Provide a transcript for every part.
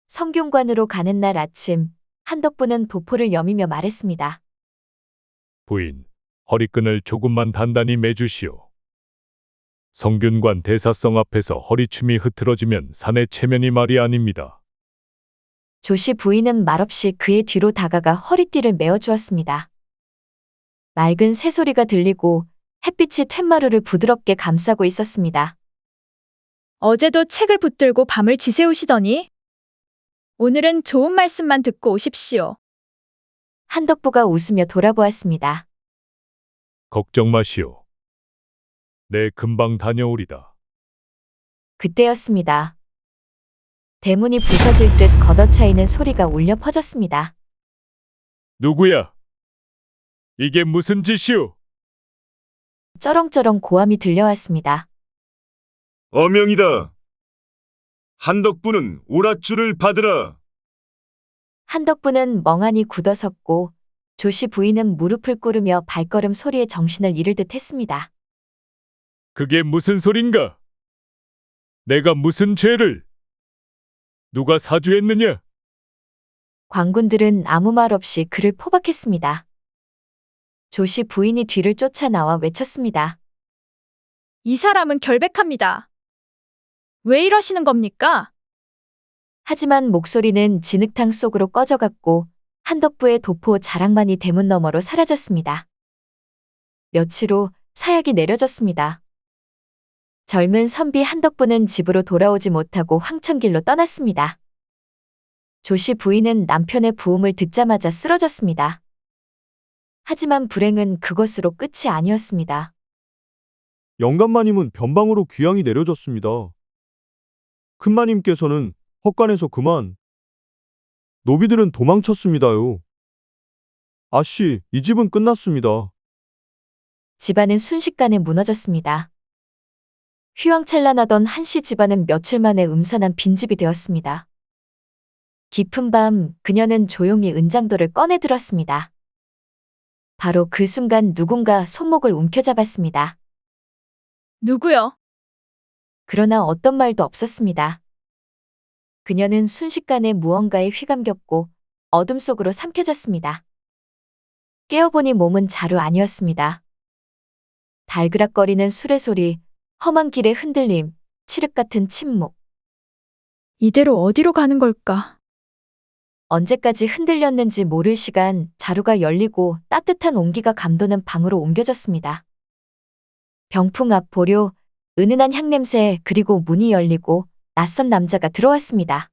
성균관으로 가는 날 아침, 한덕부는 도포를 여미며 말했습니다. 부인, 허리끈을 조금만 단단히 매주시오. 성균관 대사성 앞에서 허리춤이 흐트러지면 산의 체면이 말이 아닙니다. 조씨 부인은 말없이 그의 뒤로 다가가 허리띠를 메어주었습니다. 맑은 새소리가 들리고 햇빛이 툇마루를 부드럽게 감싸고 있었습니다. 어제도 책을 붙들고 밤을 지새우시더니 오늘은 좋은 말씀만 듣고 오십시오. 한덕부가 웃으며 돌아보았습니다. 걱정 마시오. 내 금방 다녀오리다. 그때였습니다. 대문이 부서질 듯 걷어차이는 소리가 울려 퍼졌습니다. 누구야? 이게 무슨 짓이오? 쩌렁쩌렁 고함이 들려왔습니다. 어명이다. 한덕부는 오랏줄을 받으라. 한덕부는 멍하니 굳어섰고 조씨 부인은 무릎을 꿇으며 발걸음 소리에 정신을 잃을 듯 했습니다. 그게 무슨 소린가? 내가 무슨 죄를? 누가 사주했느냐? 광군들은 아무 말 없이 그를 포박했습니다. 조씨 부인이 뒤를 쫓아 나와 외쳤습니다. 이 사람은 결백합니다. 왜 이러시는 겁니까? 하지만 목소리는 진흙탕 속으로 꺼져갔고 한덕부의 도포 자락만이 대문 너머로 사라졌습니다. 며칠 후 사약이 내려졌습니다. 젊은 선비 한덕부는 집으로 돌아오지 못하고 황천길로 떠났습니다. 조씨 부인은 남편의 부음을 듣자마자 쓰러졌습니다. 하지만 불행은 그것으로 끝이 아니었습니다. 영감마님은 변방으로 귀향이 내려졌습니다. 큰마님께서는 헛간에서 그만. 노비들은 도망쳤습니다요. 아씨, 이 집은 끝났습니다. 집안은 순식간에 무너졌습니다. 휘황찬란하던 한씨 집안은 며칠 만에 음산한 빈집이 되었습니다. 깊은 밤 그녀는 조용히 은장도를 꺼내 들었습니다. 바로 그 순간 누군가 손목을 움켜잡았습니다. 누구요? 그러나 어떤 말도 없었습니다. 그녀는 순식간에 무언가에 휘감겼고 어둠 속으로 삼켜졌습니다. 깨어보니 몸은 자루 아니었습니다. 달그락거리는 수레소리, 험한 길의 흔들림, 칠흑 같은 침묵. 이대로 어디로 가는 걸까? 언제까지 흔들렸는지 모를 시간 자루가 열리고 따뜻한 온기가 감도는 방으로 옮겨졌습니다. 병풍 앞 보료, 은은한 향냄새 그리고 문이 열리고 낯선 남자가 들어왔습니다.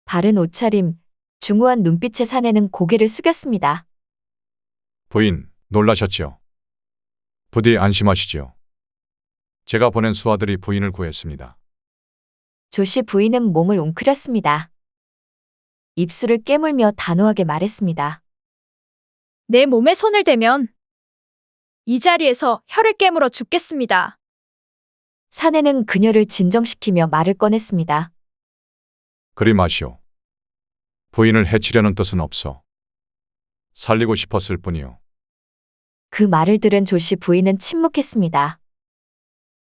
바른 옷차림, 중후한 눈빛의 사내는 고개를 숙였습니다. 부인, 놀라셨지요? 부디 안심하시지요. 제가 보낸 수하들이 부인을 구했습니다. 조씨 부인은 몸을 웅크렸습니다. 입술을 깨물며 단호하게 말했습니다. 내 몸에 손을 대면 이 자리에서 혀를 깨물어 죽겠습니다. 사내는 그녀를 진정시키며 말을 꺼냈습니다. 그리 마시오. 부인을 해치려는 뜻은 없어. 살리고 싶었을 뿐이요. 그 말을 들은 조씨 부인은 침묵했습니다.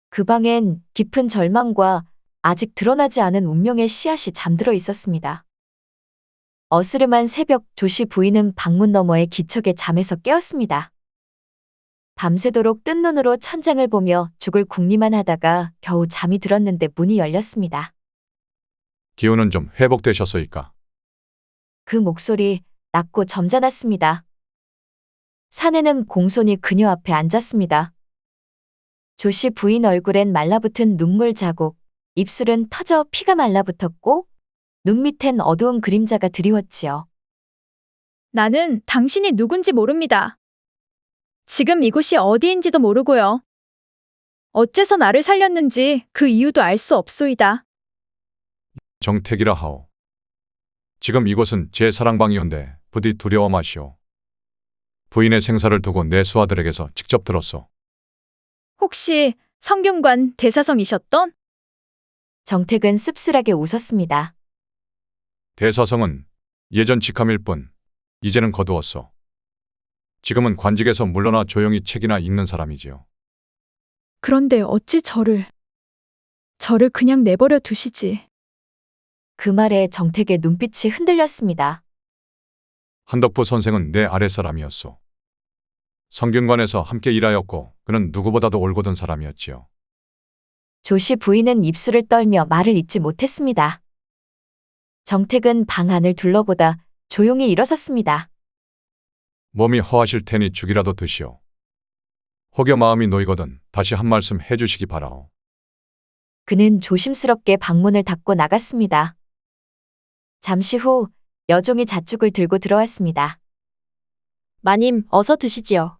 그 방엔 깊은 절망과 아직 드러나지 않은 운명의 씨앗이 잠들어 있었습니다. 어스름한 새벽 조씨 부인은 방문 너머의 기척에 잠에서 깨었습니다. 밤새도록 뜬 눈으로 천장을 보며 죽을 궁리만 하다가 겨우 잠이 들었는데 문이 열렸습니다. 기운은 좀 회복되셨소이까? 그 목소리 낮고 점잖았습니다. 사내는 공손히 그녀 앞에 앉았습니다. 조씨 부인 얼굴엔 말라붙은 눈물 자국, 입술은 터져 피가 말라붙었고 눈 밑엔 어두운 그림자가 드리웠지요. 나는 당신이 누군지 모릅니다. 지금 이곳이 어디인지도 모르고요. 어째서 나를 살렸는지 그 이유도 알 수 없소이다. 정택이라 하오. 지금 이곳은 제 사랑방이온데 부디 두려워 마시오. 부인의 생사를 두고 내 수하들에게서 직접 들었소. 혹시 성균관 대사성이셨던? 정택은 씁쓸하게 웃었습니다. 대사성은 예전 직함일 뿐 이제는 거두었소. 지금은 관직에서 물러나 조용히 책이나 읽는 사람이지요. 그런데 어찌 저를 그냥 내버려 두시지. 그 말에 정택의 눈빛이 흔들렸습니다. 한덕부 선생은 내 아랫사람이었소. 성균관에서 함께 일하였고 그는 누구보다도 올곧은 사람이었지요. 조씨 부인은 입술을 떨며 말을 잇지 못했습니다. 정택은 방 안을 둘러보다 조용히 일어섰습니다. 몸이 허하실 테니 죽이라도 드시오. 혹여 마음이 놓이거든 다시 한 말씀 해주시기 바라오. 그는 조심스럽게 방문을 닫고 나갔습니다. 잠시 후 여종이 잣죽을 들고 들어왔습니다. 마님, 어서 드시지요.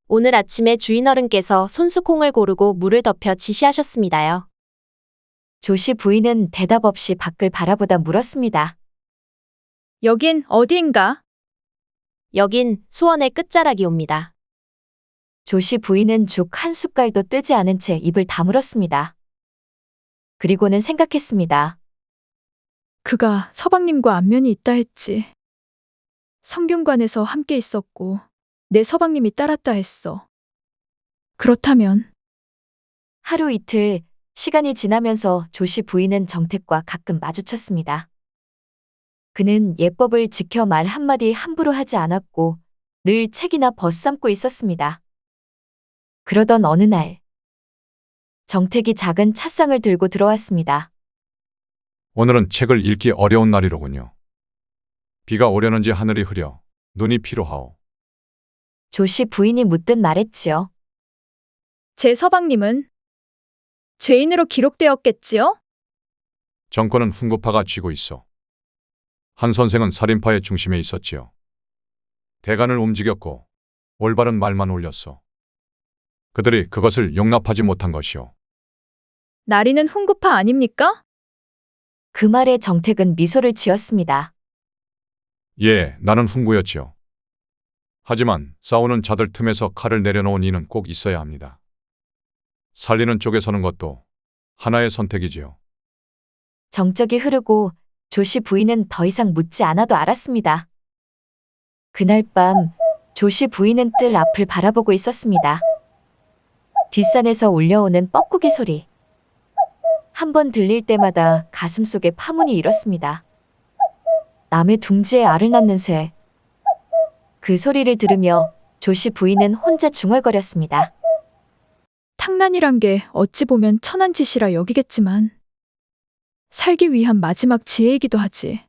오늘 아침에 주인어른께서 손수콩을 고르고 물을 덮여 지시하셨습니다요. 조씨 부인은 대답 없이 밖을 바라보다 물었습니다. 여긴 어디인가? 여긴 수원의 끝자락이옵니다. 조씨 부인은 죽 한 숟갈도 뜨지 않은 채 입을 다물었습니다. 그리고는 생각했습니다. 그가 서방님과 안면이 있다 했지. 성균관에서 함께 있었고 내 서방님이 따랐다 했어. 그렇다면 하루 이틀 시간이 지나면서 조씨 부인은 정택과 가끔 마주쳤습니다. 그는 예법을 지켜 말 한마디 함부로 하지 않았고 늘 책이나 벗삼고 있었습니다. 그러던 어느 날 정택이 작은 찻상을 들고 들어왔습니다. 오늘은 책을 읽기 어려운 날이로군요. 비가 오려는지 하늘이 흐려 눈이 피로하오. 조씨 부인이 묻듯 말했지요. 제 서방님은 죄인으로 기록되었겠지요? 정권은 훈구파가 쥐고 있어. 한 선생은 살인파의 중심에 있었지요. 대간을 움직였고 올바른 말만 올렸어. 그들이 그것을 용납하지 못한 것이오. 나리는 훈구파 아닙니까? 그 말에 정택은 미소를 지었습니다. 예, 나는 훈구였지요. 하지만 싸우는 자들 틈에서 칼을 내려놓은 이는 꼭 있어야 합니다. 살리는 쪽에 서는 것도 하나의 선택이지요. 정적이 흐르고 조씨 부인은 더 이상 묻지 않아도 알았습니다. 그날 밤 조씨 부인은 뜰 앞을 바라보고 있었습니다. 뒷산에서 울려오는 뻐꾸기 소리. 한 번 들릴 때마다 가슴속에 파문이 일었습니다. 남의 둥지에 알을 낳는 새. 그 소리를 들으며 조씨 부인은 혼자 중얼거렸습니다. 탕난이란 게 어찌 보면 천한 짓이라 여기겠지만 살기 위한 마지막 지혜이기도 하지.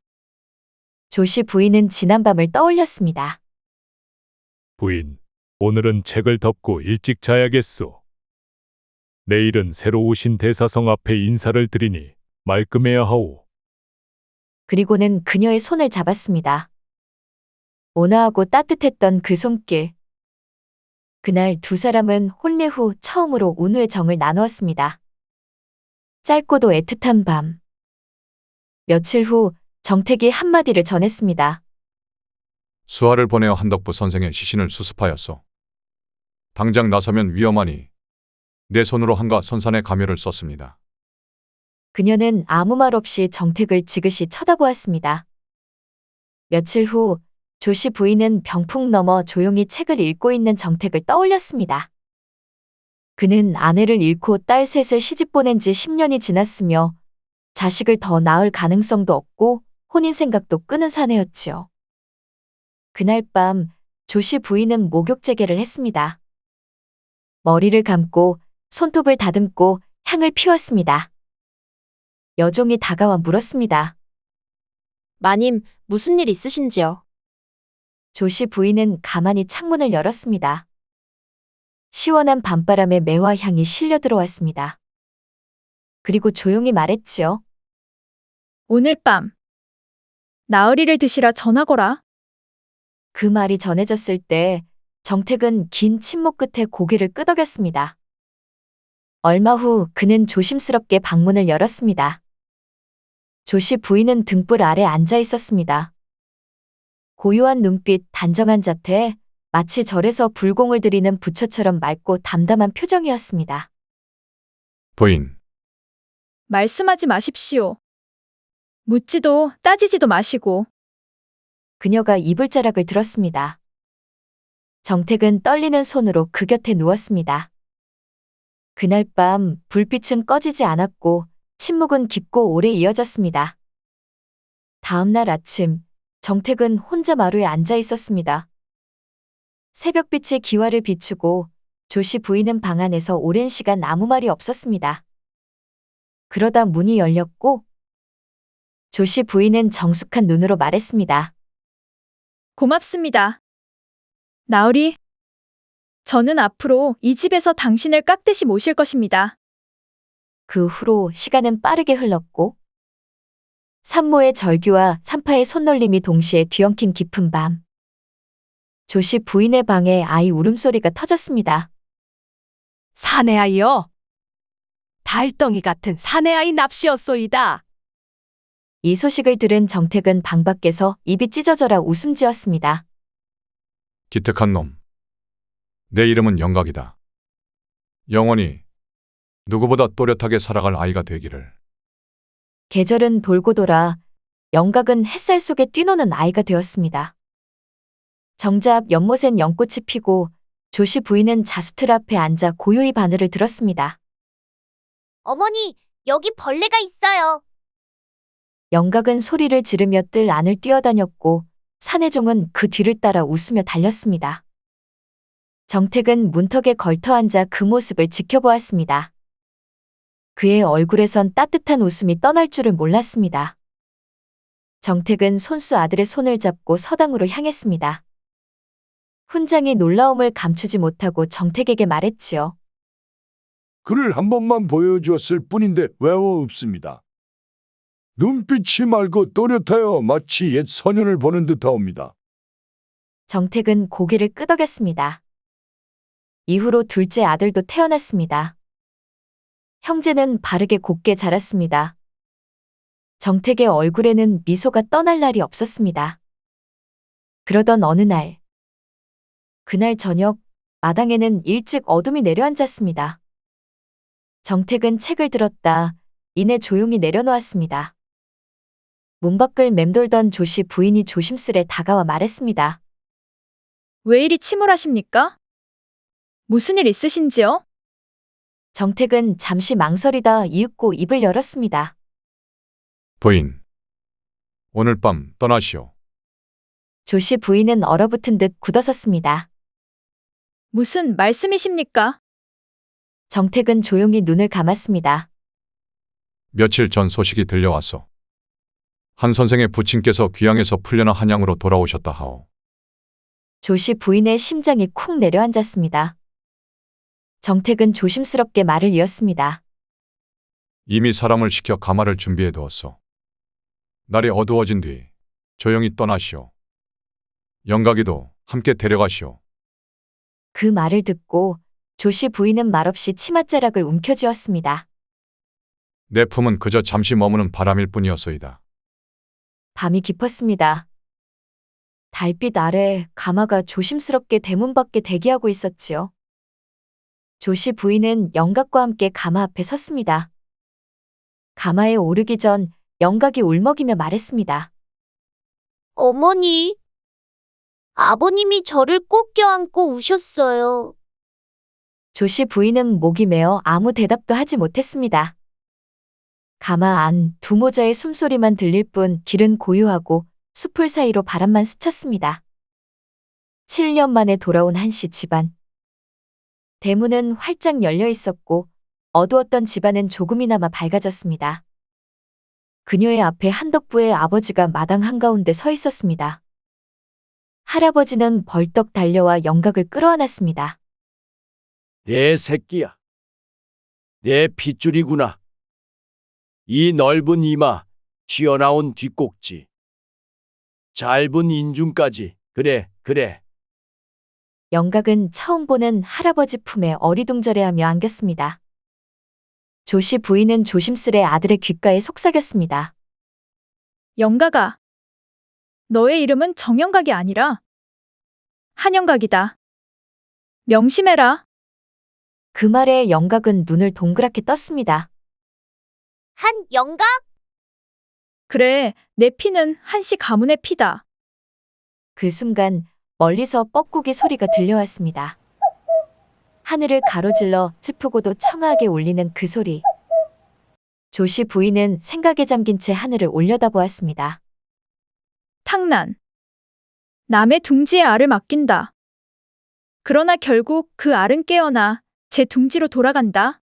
조씨 부인은 지난밤을 떠올렸습니다. 부인, 오늘은 책을 덮고 일찍 자야겠소. 내일은 새로 오신 대사성 앞에 인사를 드리니 말끔해야 하오. 그리고는 그녀의 손을 잡았습니다. 온화하고 따뜻했던 그 손길. 그날 두 사람은 혼례 후 처음으로 운우의 정을 나누었습니다. 짧고도 애틋한 밤. 며칠 후 정택이 한마디를 전했습니다. 수하를 보내어 한덕부 선생의 시신을 수습하였소. 당장 나서면 위험하니 내 손으로 한가 선산의 가묘를 썼습니다. 그녀는 아무 말 없이 정택을 지그시 쳐다보았습니다. 며칠 후 조씨 부인은 병풍 넘어 조용히 책을 읽고 있는 정택을 떠올렸습니다. 그는 아내를 잃고 딸 셋을 시집 보낸 지 10년이 지났으며 자식을 더 낳을 가능성도 없고 혼인 생각도 끄는 사내였지요. 그날 밤 조씨 부인은 목욕제계를 했습니다. 머리를 감고 손톱을 다듬고 향을 피웠습니다. 여종이 다가와 물었습니다. 마님, 무슨 일 있으신지요? 조씨 부인은 가만히 창문을 열었습니다. 시원한 밤바람에 매화 향이 실려 들어왔습니다. 그리고 조용히 말했지요. 오늘 밤 나으리를 드시라 전하거라. 그 말이 전해졌을 때 정택은 긴 침묵 끝에 고개를 끄덕였습니다. 얼마 후 그는 조심스럽게 방문을 열었습니다. 조씨 부인은 등불 아래 앉아 있었습니다. 고요한 눈빛, 단정한 자태, 마치 절에서 불공을 들이는 부처처럼 맑고 담담한 표정이었습니다. 부인, 말씀하지 마십시오. 묻지도 따지지도 마시고. 그녀가 이불자락을 들었습니다. 정택은 떨리는 손으로 그 곁에 누웠습니다. 그날 밤 불빛은 꺼지지 않았고 침묵은 깊고 오래 이어졌습니다. 다음 날 아침, 정택은 혼자 마루에 앉아 있었습니다. 새벽빛이 기와를 비추고 조씨 부인은 방 안에서 오랜 시간 아무 말이 없었습니다. 그러다 문이 열렸고 조씨 부인은 정숙한 눈으로 말했습니다. 고맙습니다. 나으리, 저는 앞으로 이 집에서 당신을 깍듯이 모실 것입니다. 그 후로 시간은 빠르게 흘렀고 산모의 절규와 산파의 손놀림이 동시에 뒤엉킨 깊은 밤. 조씨 부인의 방에 아이 울음소리가 터졌습니다. 사내아이여, 달덩이 같은 사내아이 납시였소이다. 이 소식을 들은 정택은 방 밖에서 입이 찢어져라 웃음 지었습니다. 기특한 놈. 내 이름은 영각이다. 영원히 누구보다 또렷하게 살아갈 아이가 되기를. 계절은 돌고 돌아 영각은 햇살 속에 뛰노는 아이가 되었습니다. 정자 앞 연못엔 연꽃이 피고 조씨 부인은 자수틀 앞에 앉아 고요히 바늘을 들었습니다. 어머니, 여기 벌레가 있어요. 영각은 소리를 지르며 뜰 안을 뛰어다녔고 사내종은 그 뒤를 따라 웃으며 달렸습니다. 정택은 문턱에 걸터 앉아 그 모습을 지켜보았습니다. 그의 얼굴에선 따뜻한 웃음이 떠날 줄을 몰랐습니다. 정택은 손수 아들의 손을 잡고 서당으로 향했습니다. 훈장이 놀라움을 감추지 못하고 정택에게 말했지요. 그를 한 번만 보여주었을 뿐인데 외워 없습니다. 눈빛이 맑고 또렷하여 마치 옛 소년을 보는 듯하옵니다. 정택은 고개를 끄덕였습니다. 이후로 둘째 아들도 태어났습니다. 형제는 바르게 곱게 자랐습니다. 정택의 얼굴에는 미소가 떠날 날이 없었습니다. 그러던 어느 날, 그날 저녁 마당에는 일찍 어둠이 내려앉았습니다. 정택은 책을 들었다 이내 조용히 내려놓았습니다. 문 밖을 맴돌던 조씨 부인이 조심스레 다가와 말했습니다. 왜 이리 침울하십니까? 무슨 일 있으신지요? 정택은 잠시 망설이다 이윽고 입을 열었습니다. 부인, 오늘 밤 떠나시오. 조씨 부인은 얼어붙은 듯 굳어섰습니다. 무슨 말씀이십니까? 정택은 조용히 눈을 감았습니다. 며칠 전 소식이 들려왔소. 한 선생의 부친께서 귀양에서 풀려나 한양으로 돌아오셨다 하오. 조씨 부인의 심장이 쿵 내려앉았습니다. 정택은 조심스럽게 말을 이었습니다. 이미 사람을 시켜 가마를 준비해 두었소. 날이 어두워진 뒤 조용히 떠나시오. 영각이도 함께 데려가시오. 그 말을 듣고 조씨 부인은 말없이 치맛자락을 움켜쥐었습니다. 내 품은 그저 잠시 머무는 바람일 뿐이었소이다. 밤이 깊었습니다. 달빛 아래 가마가 조심스럽게 대문 밖에 대기하고 있었지요. 조씨 부인은 영각과 함께 가마 앞에 섰습니다. 가마에 오르기 전 영각이 울먹이며 말했습니다. 어머니, 아버님이 저를 꼭 껴안고 우셨어요. 조씨 부인은 목이 메어 아무 대답도 하지 못했습니다. 가마 안 두 모자의 숨소리만 들릴 뿐 길은 고요하고 숲을 사이로 바람만 스쳤습니다. 7년 만에 돌아온 한씨 집안. 대문은 활짝 열려 있었고 어두웠던 집안은 조금이나마 밝아졌습니다. 그녀의 앞에 한덕부의 아버지가 마당 한가운데 서 있었습니다. 할아버지는 벌떡 달려와 영각을 끌어안았습니다. 내 새끼야. 내 핏줄이구나. 이 넓은 이마, 튀어나온 뒷꼭지. 짧은 인중까지. 그래, 그래. 영각은 처음 보는 할아버지 품에 어리둥절해하며 안겼습니다. 조씨 부인은 조심스레 아들의 귓가에 속삭였습니다. 영각아. 너의 이름은 정영각이 아니라 한영각이다. 명심해라. 그 말에 영각은 눈을 동그랗게 떴습니다. 한 영각? 그래, 내 피는 한씨 가문의 피다. 그 순간 멀리서 뻐꾸기 소리가 들려왔습니다. 하늘을 가로질러 슬프고도 청아하게 울리는 그 소리. 조씨 부인은 생각에 잠긴 채 하늘을 올려다보았습니다. 탕난. 남의 둥지에 알을 맡긴다. 그러나 결국 그 알은 깨어나 제 둥지로 돌아간다.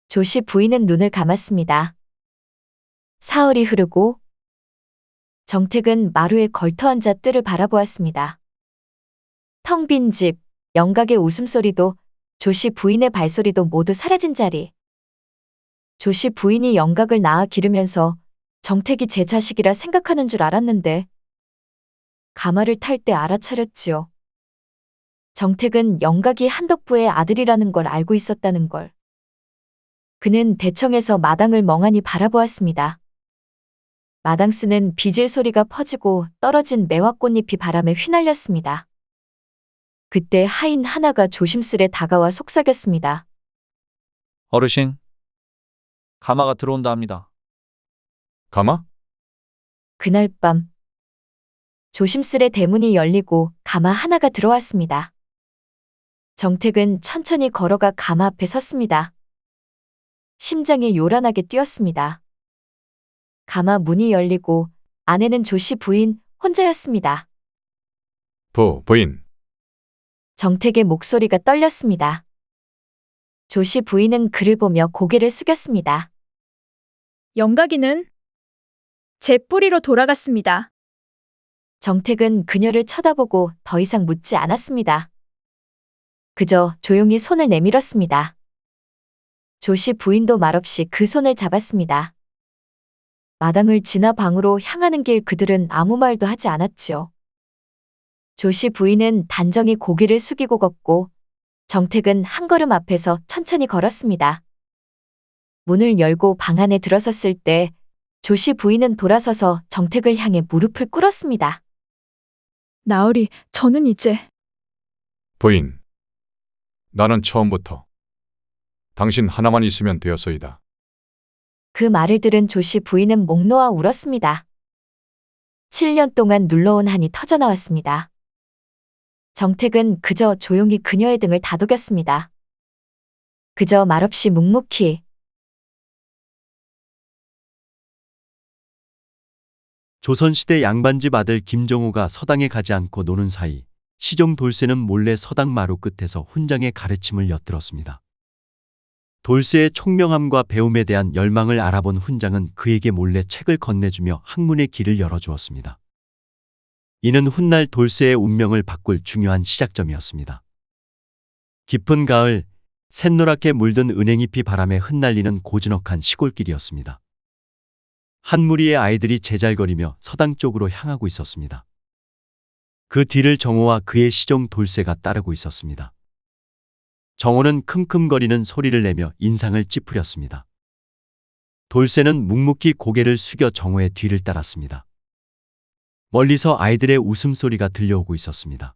조씨 부인은 눈을 감았습니다. 사흘이 흐르고 정택은 마루에 걸터앉아 뜰을 바라보았습니다. 텅 빈 집, 영각의 웃음소리도 조씨 부인의 발소리도 모두 사라진 자리. 조씨 부인이 영각을 낳아 기르면서 정택이 제 자식이라 생각하는 줄 알았는데 가마를 탈 때 알아차렸지요. 정택은 영각이 한덕부의 아들이라는 걸 알고 있었다는 걸. 그는 대청에서 마당을 멍하니 바라보았습니다. 마당스는 비질 소리가 퍼지고 떨어진 매화 꽃잎이 바람에 휘날렸습니다. 그때 하인 하나가 조심스레 다가와 속삭였습니다. 어르신, 가마가 들어온다 합니다. 가마? 그날 밤 조심스레 대문이 열리고 가마 하나가 들어왔습니다. 정택은 천천히 걸어가 가마 앞에 섰습니다. 심장이 요란하게 뛰었습니다. 가마 문이 열리고 안에는 조씨 부인 혼자였습니다. 부인. 정택의 목소리가 떨렸습니다. 조씨 부인은 그를 보며 고개를 숙였습니다. 영각이는 제 뿌리로 돌아갔습니다. 정택은 그녀를 쳐다보고 더 이상 묻지 않았습니다. 그저 조용히 손을 내밀었습니다. 조씨 부인도 말없이 그 손을 잡았습니다. 마당을 지나 방으로 향하는 길 그들은 아무 말도 하지 않았지요. 조씨 부인은 단정히 고개를 숙이고 걷고 정택은 한 걸음 앞에서 천천히 걸었습니다. 문을 열고 방 안에 들어섰을 때 조씨 부인은 돌아서서 정택을 향해 무릎을 꿇었습니다. 나으리, 저는 이제 부인. 나는 처음부터 당신 하나만 있으면 되었소이다. 그 말을 들은 조씨 부인은 목 놓아 울었습니다. 7년 동안 눌러온 한이 터져나왔습니다. 정택은 그저 조용히 그녀의 등을 다독였습니다. 그저 말없이 묵묵히. 조선시대 양반집 아들 김정호가 서당에 가지 않고 노는 사이 시종 돌쇠는 몰래 서당 마루 끝에서 훈장의 가르침을 엿들었습니다. 돌쇠의 총명함과 배움에 대한 열망을 알아본 훈장은 그에게 몰래 책을 건네주며 학문의 길을 열어주었습니다. 이는 훗날 돌쇠의 운명을 바꿀 중요한 시작점이었습니다. 깊은 가을, 샛노랗게 물든 은행잎이 바람에 흩날리는 고즈넉한 시골길이었습니다. 한 무리의 아이들이 제잘거리며 서당 쪽으로 향하고 있었습니다. 그 뒤를 정호와 그의 시종 돌쇠가 따르고 있었습니다. 정호는 킁킁거리는 소리를 내며 인상을 찌푸렸습니다. 돌쇠는 묵묵히 고개를 숙여 정호의 뒤를 따랐습니다. 멀리서 아이들의 웃음소리가 들려오고 있었습니다.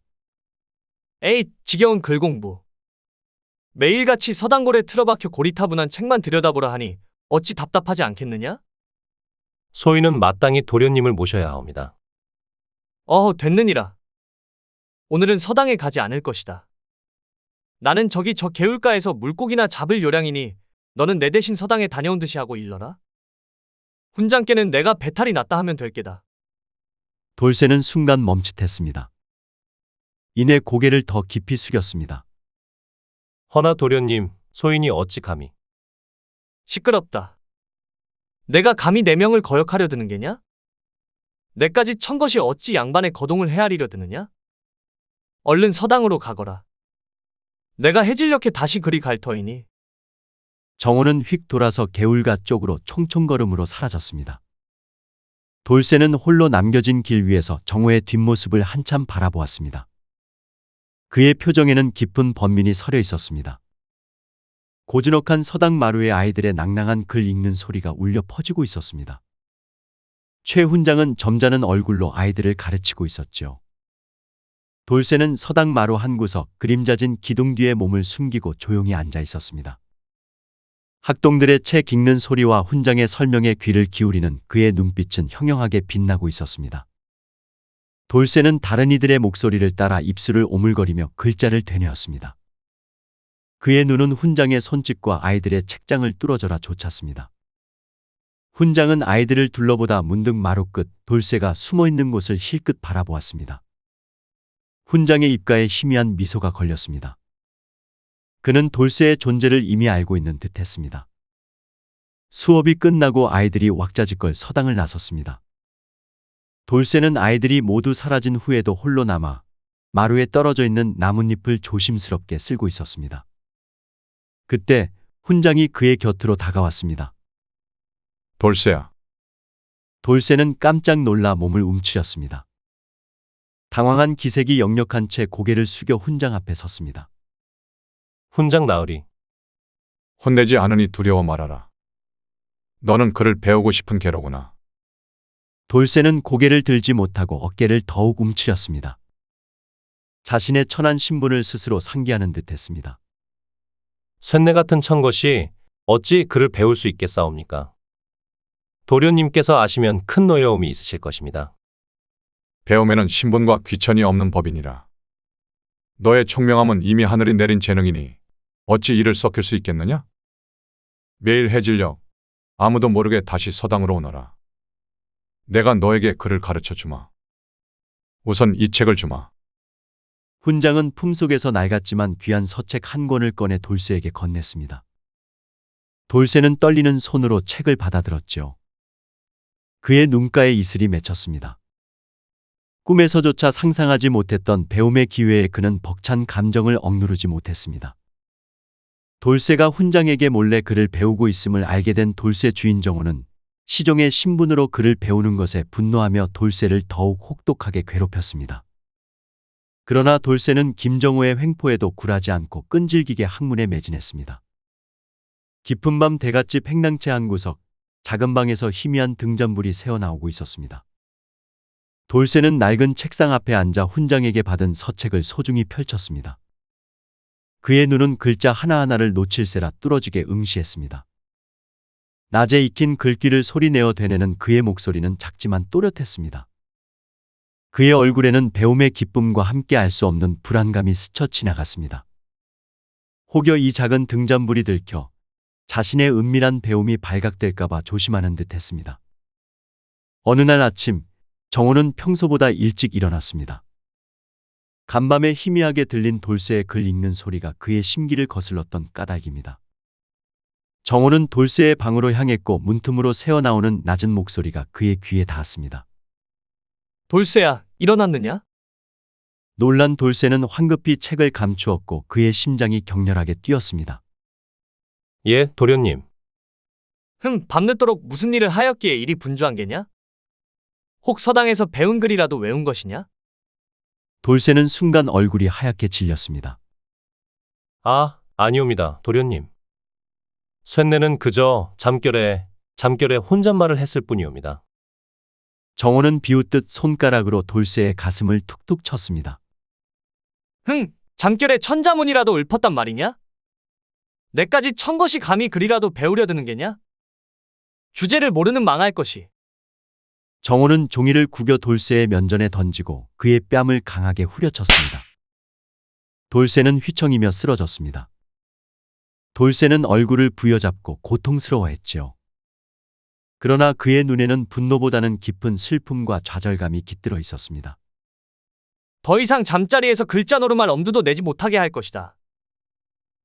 에이, 지겨운 글공부. 매일같이 서당골에 틀어박혀 고리타분한 책만 들여다보라 하니 어찌 답답하지 않겠느냐? 소인은 마땅히 도련님을 모셔야 하옵니다. 됐느니라. 오늘은 서당에 가지 않을 것이다. 나는 저기 저 개울가에서 물고기나 잡을 요량이니 너는 내 대신 서당에 다녀온 듯이 하고 일러라. 훈장께는 내가 배탈이 났다 하면 될 게다. 돌쇠는 순간 멈칫했습니다. 이내 고개를 더 깊이 숙였습니다. 허나 도련님, 소인이 어찌 감히. 시끄럽다. 내가 감히 내 명을 거역하려 드는 게냐? 내까지 천 것이 어찌 양반의 거동을 헤아리려 드느냐? 얼른 서당으로 가거라. 내가 해질녘에 다시 그리 갈 터이니. 정호는 휙 돌아서 개울가 쪽으로 총총걸음으로 사라졌습니다. 돌쇠는 홀로 남겨진 길 위에서 정호의 뒷모습을 한참 바라보았습니다. 그의 표정에는 깊은 번민이 서려 있었습니다. 고즈넉한 서당 마루에 아이들의 낭낭한 글 읽는 소리가 울려 퍼지고 있었습니다. 최 훈장은 점잖은 얼굴로 아이들을 가르치고 있었지요. 돌쇠는 서당 마루 한 구석 그림자진 기둥 뒤에 몸을 숨기고 조용히 앉아 있었습니다. 학동들의 책 읽는 소리와 훈장의 설명에 귀를 기울이는 그의 눈빛은 형형하게 빛나고 있었습니다. 돌쇠는 다른 이들의 목소리를 따라 입술을 오물거리며 글자를 되뇌었습니다. 그의 눈은 훈장의 손짓과 아이들의 책장을 뚫어져라 쫓았습니다. 훈장은 아이들을 둘러보다 문득 마루 끝 돌쇠가 숨어 있는 곳을 힐끗 바라보았습니다. 훈장의 입가에 희미한 미소가 걸렸습니다. 그는 돌쇠의 존재를 이미 알고 있는 듯 했습니다. 수업이 끝나고 아이들이 왁자지껄 서당을 나섰습니다. 돌쇠는 아이들이 모두 사라진 후에도 홀로 남아 마루에 떨어져 있는 나뭇잎을 조심스럽게 쓸고 있었습니다. 그때 훈장이 그의 곁으로 다가왔습니다. 돌쇠야. 돌쇠는 깜짝 놀라 몸을 움츠렸습니다. 당황한 기색이 역력한 채 고개를 숙여 훈장 앞에 섰습니다. 훈장 나으리. 혼내지 않으니 두려워 말아라. 너는 그를 배우고 싶은 게로구나. 돌쇠는 고개를 들지 못하고 어깨를 더욱 움츠렸습니다. 자신의 천한 신분을 스스로 상기하는 듯했습니다. 쇳내 같은 천것이 어찌 그를 배울 수 있겠사옵니까? 도련님께서 아시면 큰 노여움이 있으실 것입니다. 배움에는 신분과 귀천이 없는 법이니라. 너의 총명함은 이미 하늘이 내린 재능이니 어찌 이를 썩힐 수 있겠느냐? 매일 해질녘 아무도 모르게 다시 서당으로 오너라. 내가 너에게 글을 가르쳐 주마. 우선 이 책을 주마. 훈장은 품속에서 낡았지만 귀한 서책 한 권을 꺼내 돌쇠에게 건넸습니다. 돌쇠는 떨리는 손으로 책을 받아들었죠. 그의 눈가에 이슬이 맺혔습니다. 꿈에서조차 상상하지 못했던 배움의 기회에 그는 벅찬 감정을 억누르지 못했습니다. 돌쇠가 훈장에게 몰래 글을 배우고 있음을 알게 된 돌쇠 주인 정호는 시종의 신분으로 글을 배우는 것에 분노하며 돌쇠를 더욱 혹독하게 괴롭혔습니다. 그러나 돌쇠는 김정호의 횡포에도 굴하지 않고 끈질기게 학문에 매진했습니다. 깊은 밤 대갓집 횡랑채 한 구석, 작은 방에서 희미한 등잔불이 새어나오고 있었습니다. 돌쇠는 낡은 책상 앞에 앉아 훈장에게 받은 서책을 소중히 펼쳤습니다. 그의 눈은 글자 하나하나를 놓칠세라 뚫어지게 응시했습니다. 낮에 익힌 글귀를 소리내어 되뇌는 그의 목소리는 작지만 또렷했습니다. 그의 얼굴에는 배움의 기쁨과 함께 알 수 없는 불안감이 스쳐 지나갔습니다. 혹여 이 작은 등잔불이 들켜 자신의 은밀한 배움이 발각될까봐 조심하는 듯 했습니다. 어느 날 아침, 정호는 평소보다 일찍 일어났습니다. 간밤에 희미하게 들린 돌쇠의 글 읽는 소리가 그의 심기를 거슬렀던 까닭입니다. 정호는 돌쇠의 방으로 향했고 문틈으로 새어나오는 낮은 목소리가 그의 귀에 닿았습니다. 돌쇠야, 일어났느냐? 놀란 돌쇠는 황급히 책을 감추었고 그의 심장이 격렬하게 뛰었습니다. 예, 도련님. 밤늦도록 무슨 일을 하였기에 일이 분주한 게냐? 혹 서당에서 배운 글이라도 외운 것이냐? 돌쇠는 순간 얼굴이 하얗게 질렸습니다. 아, 아니옵니다, 도련님. 쇳내는 그저 잠결에 혼잣말을 했을 뿐이옵니다. 정호는 비웃듯 손가락으로 돌쇠의 가슴을 툭툭 쳤습니다. 잠결에 천자문이라도 읊었단 말이냐? 내까지 천것이 감히 글이라도 배우려 드는 게냐? 주제를 모르는 망할 것이. 정호는 종이를 구겨 돌쇠의 면전에 던지고 그의 뺨을 강하게 후려쳤습니다. 돌쇠는 휘청이며 쓰러졌습니다. 돌쇠는 얼굴을 부여잡고 고통스러워했지요. 그러나 그의 눈에는 분노보다는 깊은 슬픔과 좌절감이 깃들어 있었습니다. 더 이상 잠자리에서 글자 노름할 엄두도 내지 못하게 할 것이다.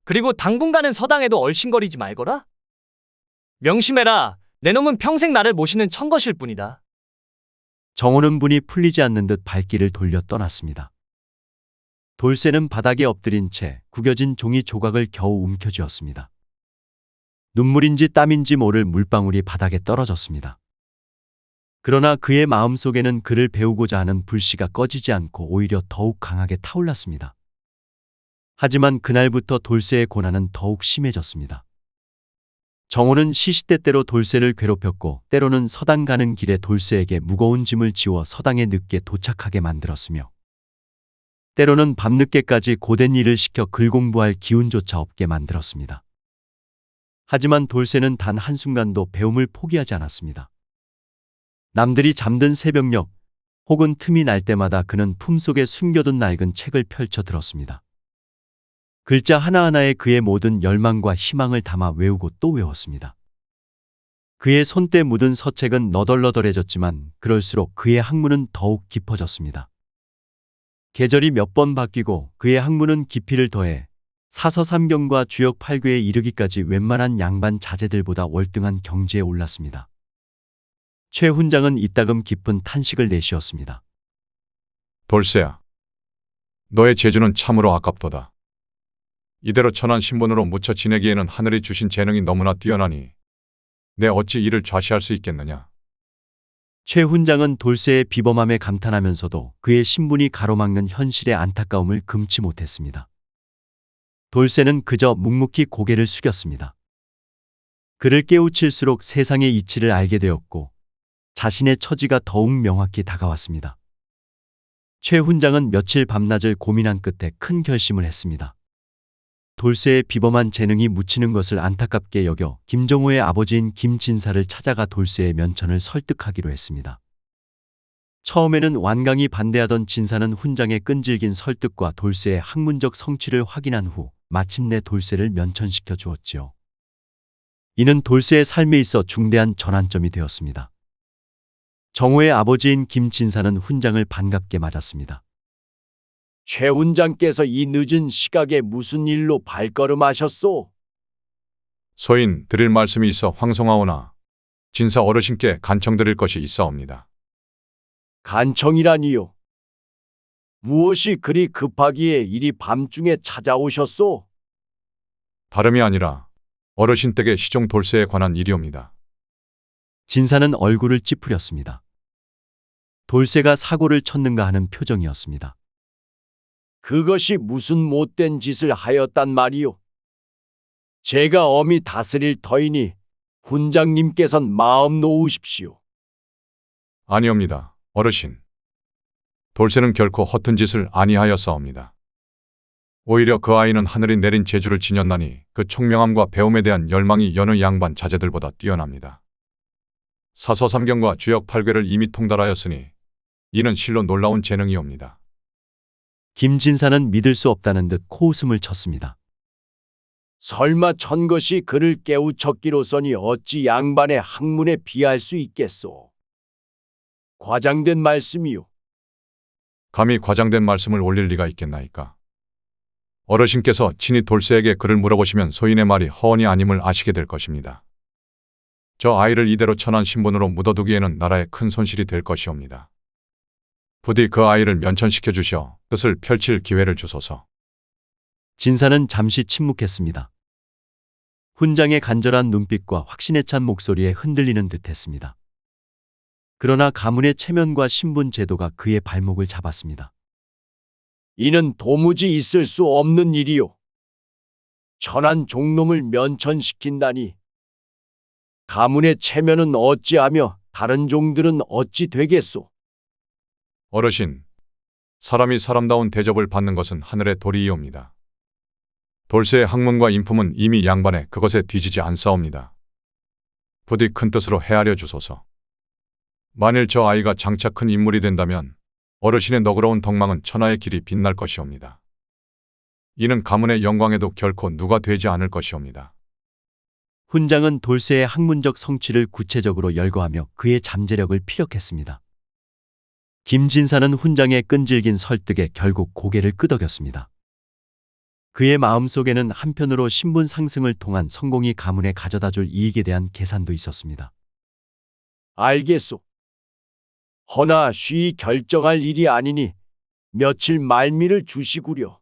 그리고 당분간은 서당에도 얼씬거리지 말거라. 명심해라. 내 놈은 평생 나를 모시는 천것일 뿐이다. 정호는 분이 풀리지 않는 듯 발길을 돌려 떠났습니다. 돌쇠는 바닥에 엎드린 채 구겨진 종이 조각을 겨우 움켜쥐었습니다. 눈물인지 땀인지 모를 물방울이 바닥에 떨어졌습니다. 그러나 그의 마음속에는 글을 배우고자 하는 불씨가 꺼지지 않고 오히려 더욱 강하게 타올랐습니다. 하지만 그날부터 돌쇠의 고난은 더욱 심해졌습니다. 정호는 시시때때로 돌쇠를 괴롭혔고 때로는 서당 가는 길에 돌쇠에게 무거운 짐을 지워 서당에 늦게 도착하게 만들었으며 때로는 밤늦게까지 고된 일을 시켜 글 공부할 기운조차 없게 만들었습니다. 하지만 돌쇠는 단 한순간도 배움을 포기하지 않았습니다. 남들이 잠든 새벽녘 혹은 틈이 날 때마다 그는 품속에 숨겨둔 낡은 책을 펼쳐 들었습니다. 글자 하나하나에 그의 모든 열망과 희망을 담아 외우고 또 외웠습니다. 그의 손때 묻은 서책은 너덜너덜해졌지만 그럴수록 그의 학문은 더욱 깊어졌습니다. 계절이 몇 번 바뀌고 그의 학문은 깊이를 더해 사서삼경과 주역 8괴에 이르기까지 웬만한 양반 자제들보다 월등한 경지에 올랐습니다. 최 훈장은 이따금 깊은 탄식을 내쉬었습니다. 돌쇠야, 너의 재주는 참으로 아깝도다. 이대로 천한 신분으로 묻혀 지내기에는 하늘이 주신 재능이 너무나 뛰어나니 내 어찌 이를 좌시할 수 있겠느냐. 최 훈장은 돌쇠의 비범함에 감탄하면서도 그의 신분이 가로막는 현실의 안타까움을 금치 못했습니다. 돌쇠는 그저 묵묵히 고개를 숙였습니다. 그를 깨우칠수록 세상의 이치를 알게 되었고 자신의 처지가 더욱 명확히 다가왔습니다. 최 훈장은 며칠 밤낮을 고민한 끝에 큰 결심을 했습니다. 돌쇠의 비범한 재능이 묻히는 것을 안타깝게 여겨 김정호의 아버지인 김진사를 찾아가 돌쇠의 면천을 설득하기로 했습니다. 처음에는 완강히 반대하던 진사는 훈장의 끈질긴 설득과 돌쇠의 학문적 성취를 확인한 후 마침내 돌쇠를 면천시켜 주었지요. 이는 돌쇠의 삶에 있어 중대한 전환점이 되었습니다. 정호의 아버지인 김진사는 훈장을 반갑게 맞았습니다. 최 훈장께서 이 늦은 시각에 무슨 일로 발걸음하셨소? 소인 드릴 말씀이 있어 황송하오나 진사 어르신께 간청드릴 것이 있사옵니다. 간청이라니요? 무엇이 그리 급하기에 이리 밤중에 찾아오셨소? 다름이 아니라 어르신 댁의 시종 돌쇠에 관한 일이옵니다. 진사는 얼굴을 찌푸렸습니다. 돌쇠가 사고를 쳤는가 하는 표정이었습니다. 그것이 무슨 못된 짓을 하였단 말이오? 제가 엄히 다스릴 터이니 훈장님께선 마음 놓으십시오. 아니옵니다, 어르신. 돌쇠는 결코 허튼 짓을 아니하였사옵니다. 오히려 그 아이는 하늘이 내린 재주를 지녔나니 그 총명함과 배움에 대한 열망이 여느 양반 자제들보다 뛰어납니다. 사서삼경과 주역 8괴를 이미 통달하였으니 이는 실로 놀라운 재능이옵니다. 김진사는 믿을 수 없다는 듯 코웃음을 쳤습니다. 설마 천것이 그를 깨우쳤기로서니 어찌 양반의 학문에 비할 수 있겠소? 과장된 말씀이요. 감히 과장된 말씀을 올릴 리가 있겠나이까. 어르신께서 친히 돌쇠에게 그를 물어보시면 소인의 말이 허언이 아님을 아시게 될 것입니다. 저 아이를 이대로 천한 신분으로 묻어두기에는 나라에 큰 손실이 될 것이옵니다. 부디 그 아이를 면천시켜 주시어 뜻을 펼칠 기회를 주소서. 진사는 잠시 침묵했습니다. 훈장의 간절한 눈빛과 확신에 찬 목소리에 흔들리는 듯했습니다. 그러나 가문의 체면과 신분 제도가 그의 발목을 잡았습니다. 이는 도무지 있을 수 없는 일이요. 천한 종놈을 면천시킨다니. 가문의 체면은 어찌하며 다른 종들은 어찌 되겠소? 어르신, 사람이 사람다운 대접을 받는 것은 하늘의 도리이옵니다. 돌쇠의 학문과 인품은 이미 양반에 그것에 뒤지지 않사옵니다. 부디 큰 뜻으로 헤아려 주소서. 만일 저 아이가 장차 큰 인물이 된다면 어르신의 너그러운 덕망은 천하의 길이 빛날 것이옵니다. 이는 가문의 영광에도 결코 누가 되지 않을 것이옵니다. 훈장은 돌쇠의 학문적 성취를 구체적으로 열거하며 그의 잠재력을 피력했습니다. 김진사는 훈장의 끈질긴 설득에 결국 고개를 끄덕였습니다. 그의 마음속에는 한편으로 신분 상승을 통한 성공이 가문에 가져다줄 이익에 대한 계산도 있었습니다. 알겠소. 허나 쉬이 결정할 일이 아니니 며칠 말미를 주시구려.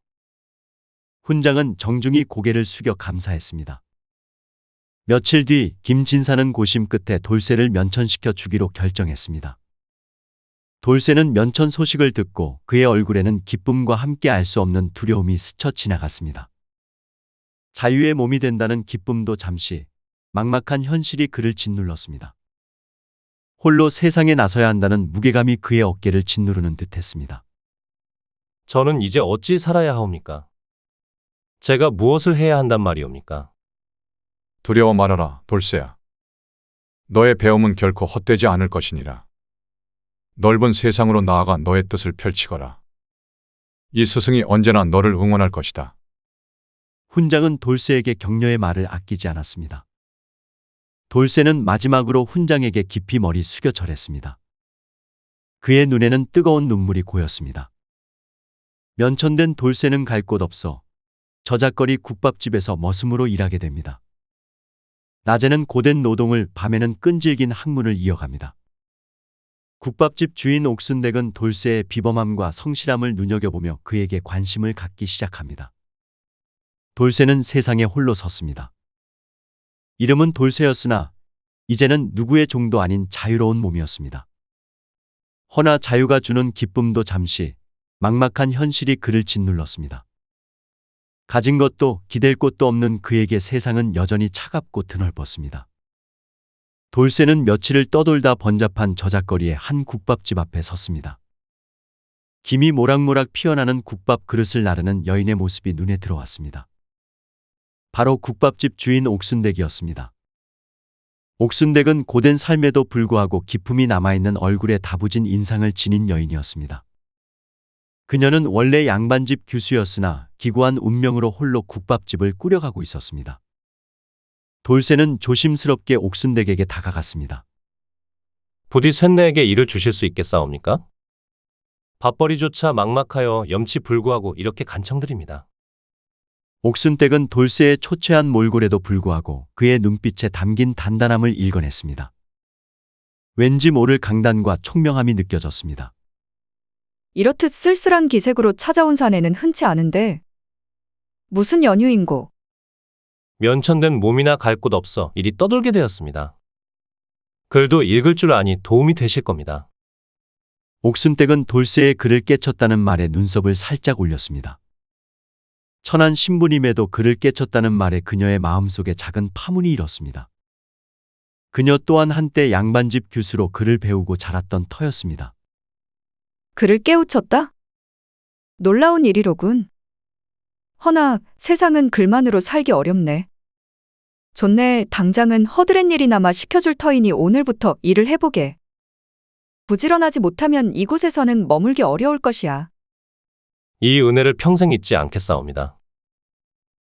훈장은 정중히 고개를 숙여 감사했습니다. 며칠 뒤 김진사는 고심 끝에 돌쇠를 면천시켜 주기로 결정했습니다. 돌쇠는 면천 소식을 듣고 그의 얼굴에는 기쁨과 함께 알 수 없는 두려움이 스쳐 지나갔습니다. 자유의 몸이 된다는 기쁨도 잠시, 막막한 현실이 그를 짓눌렀습니다. 홀로 세상에 나서야 한다는 무게감이 그의 어깨를 짓누르는 듯했습니다. 저는 이제 어찌 살아야 하옵니까? 제가 무엇을 해야 한단 말이옵니까? 두려워 말아라, 돌쇠야. 너의 배움은 결코 헛되지 않을 것이니라. 넓은 세상으로 나아가 너의 뜻을 펼치거라. 이 스승이 언제나 너를 응원할 것이다. 훈장은 돌쇠에게 격려의 말을 아끼지 않았습니다. 돌쇠는 마지막으로 훈장에게 깊이 머리 숙여 절했습니다. 그의 눈에는 뜨거운 눈물이 고였습니다. 면천된 돌쇠는 갈 곳 없어 저작거리 국밥집에서 머슴으로 일하게 됩니다. 낮에는 고된 노동을, 밤에는 끈질긴 학문을 이어갑니다. 국밥집 주인 옥순댁은 돌쇠의 비범함과 성실함을 눈여겨보며 그에게 관심을 갖기 시작합니다. 돌쇠는 세상에 홀로 섰습니다. 이름은 돌쇠였으나 이제는 누구의 종도 아닌 자유로운 몸이었습니다. 허나 자유가 주는 기쁨도 잠시, 막막한 현실이 그를 짓눌렀습니다. 가진 것도 기댈 곳도 없는 그에게 세상은 여전히 차갑고 드넓었습니다. 돌쇠는 며칠을 떠돌다 번잡한 저작거리의 한 국밥집 앞에 섰습니다. 김이 모락모락 피어나는 국밥 그릇을 나르는 여인의 모습이 눈에 들어왔습니다. 바로 국밥집 주인 옥순댁이었습니다. 옥순댁은 고된 삶에도 불구하고 기품이 남아있는 얼굴에 다부진 인상을 지닌 여인이었습니다. 그녀는 원래 양반집 규수였으나 기구한 운명으로 홀로 국밥집을 꾸려가고 있었습니다. 돌쇠는 조심스럽게 옥순댁에게 다가갔습니다. 부디 쇳내에게 일을 주실 수 있겠사옵니까? 밥벌이조차 막막하여 염치불구하고 이렇게 간청드립니다. 옥순댁은 돌쇠의 초췌한 몰골에도 불구하고 그의 눈빛에 담긴 단단함을 읽어냈습니다. 왠지 모를 강단과 총명함이 느껴졌습니다. 이렇듯 쓸쓸한 기색으로 찾아온 사내는 흔치 않은데 무슨 연유인고? 면천된 몸이나 갈 곳 없어 이리 떠돌게 되었습니다. 글도 읽을 줄 아니 도움이 되실 겁니다. 옥순댁은 돌쇠의 글을 깨쳤다는 말에 눈썹을 살짝 올렸습니다. 천한 신부님에도 그를 깨쳤다는 말에 그녀의 마음속에 작은 파문이 일었습니다. 그녀 또한 한때 양반집 규수로 글을 배우고 자랐던 터였습니다. 그를 깨우쳤다? 놀라운 일이로군. 허나 세상은 글만으로 살기 어렵네. 좋네, 당장은 허드렛 일이나마 시켜줄 터이니 오늘부터 일을 해보게. 부지런하지 못하면 이곳에서는 머물기 어려울 것이야. 이 은혜를 평생 잊지 않겠사옵니다.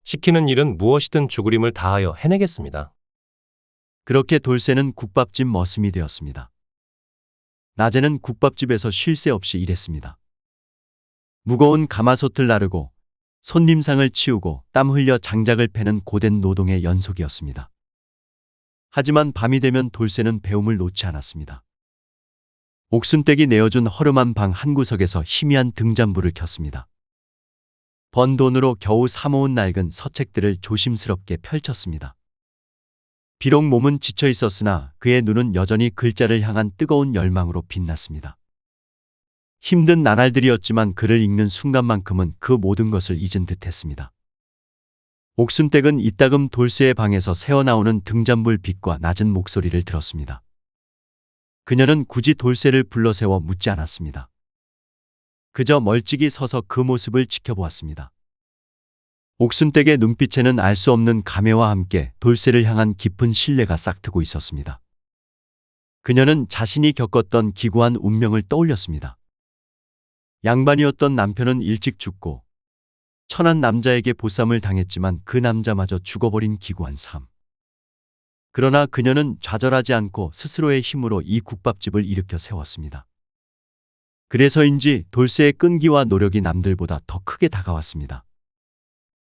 시키는 일은 무엇이든 죽으림을 다하여 해내겠습니다. 그렇게 돌쇠는 국밥집 머슴이 되었습니다. 낮에는 국밥집에서 쉴 새 없이 일했습니다. 무거운 가마솥을 나르고 손님상을 치우고 땀 흘려 장작을 패는 고된 노동의 연속이었습니다. 하지만 밤이 되면 돌쇠는 배움을 놓지 않았습니다. 옥순댁이 내어준 허름한 방 한 구석에서 희미한 등잔불을 켰습니다. 번 돈으로 겨우 사모은 낡은 서책들을 조심스럽게 펼쳤습니다. 비록 몸은 지쳐 있었으나 그의 눈은 여전히 글자를 향한 뜨거운 열망으로 빛났습니다. 힘든 나날들이었지만 글을 읽는 순간만큼은 그 모든 것을 잊은 듯했습니다. 옥순댁은 이따금 돌쇠의 방에서 새어나오는 등잔불 빛과 낮은 목소리를 들었습니다. 그녀는 굳이 돌쇠를 불러세워 묻지 않았습니다. 그저 멀찍이 서서 그 모습을 지켜보았습니다. 옥순댁의 눈빛에는 알 수 없는 감회와 함께 돌쇠를 향한 깊은 신뢰가 싹트고 있었습니다. 그녀는 자신이 겪었던 기구한 운명을 떠올렸습니다. 양반이었던 남편은 일찍 죽고 천한 남자에게 보쌈을 당했지만 그 남자마저 죽어버린 기구한 삶. 그러나 그녀는 좌절하지 않고 스스로의 힘으로 이 국밥집을 일으켜 세웠습니다. 그래서인지 돌쇠의 끈기와 노력이 남들보다 더 크게 다가왔습니다.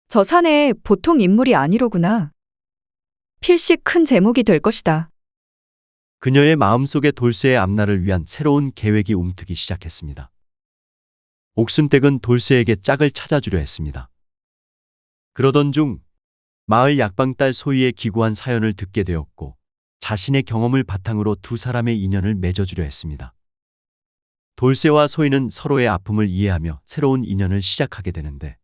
저 사내 보통 인물이 아니로구나. 필시 큰 제목이 될 것이다. 그녀의 마음속에 돌쇠의 앞날을 위한 새로운 계획이 움트기 시작했습니다. 옥순댁은 돌쇠에게 짝을 찾아주려 했습니다. 그러던 중 마을 약방딸 소희의 기구한 사연을 듣게 되었고 자신의 경험을 바탕으로 두 사람의 인연을 맺어주려 했습니다. 돌쇠와 소희는 서로의 아픔을 이해하며 새로운 인연을 시작하게 되는데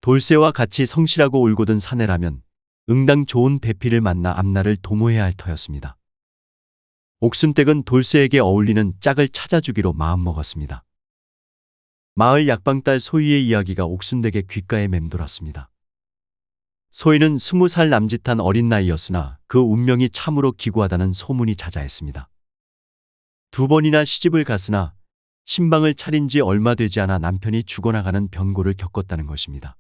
돌쇠와 같이 성실하고 올곧은 사내라면 응당 좋은 배필을 만나 앞날을 도모해야 할 터였습니다. 옥순댁은 돌쇠에게 어울리는 짝을 찾아주기로 마음먹었습니다. 마을 약방딸 소희의 이야기가 옥순댁의 귓가에 맴돌았습니다. 소희는 20살 남짓한 어린 나이였으나 그 운명이 참으로 기구하다는 소문이 자자했습니다. 2번이나 시집을 갔으나 신방을 차린 지 얼마 되지 않아 남편이 죽어나가는 병고를 겪었다는 것입니다.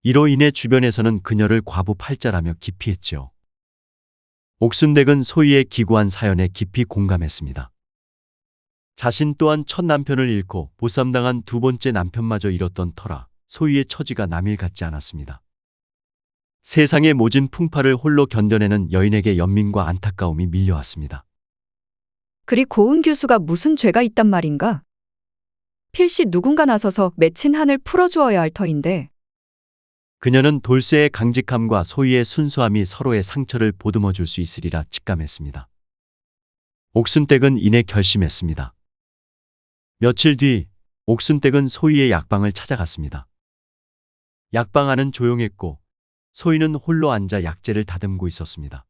이로 인해 주변에서는 그녀를 과부 팔자라며 기피했지요. 옥순댁은 소희의 기구한 사연에 깊이 공감했습니다. 자신 또한 첫 남편을 잃고 보쌈당한 두 번째 남편마저 잃었던 터라 소희의 처지가 남일 같지 않았습니다. 세상의 모진 풍파를 홀로 견뎌내는 여인에게 연민과 안타까움이 밀려왔습니다. 그리 고은 교수가 무슨 죄가 있단 말인가? 필시 누군가 나서서 맺힌 한을 풀어주어야 할 터인데. 그녀는 돌쇠의 강직함과 소희의 순수함이 서로의 상처를 보듬어 줄 수 있으리라 직감했습니다. 옥순댁은 이내 결심했습니다. 며칠 뒤 옥순댁은 소희의 약방을 찾아갔습니다. 약방 안은 조용했고 소희는 홀로 앉아 약재를 다듬고 있었습니다.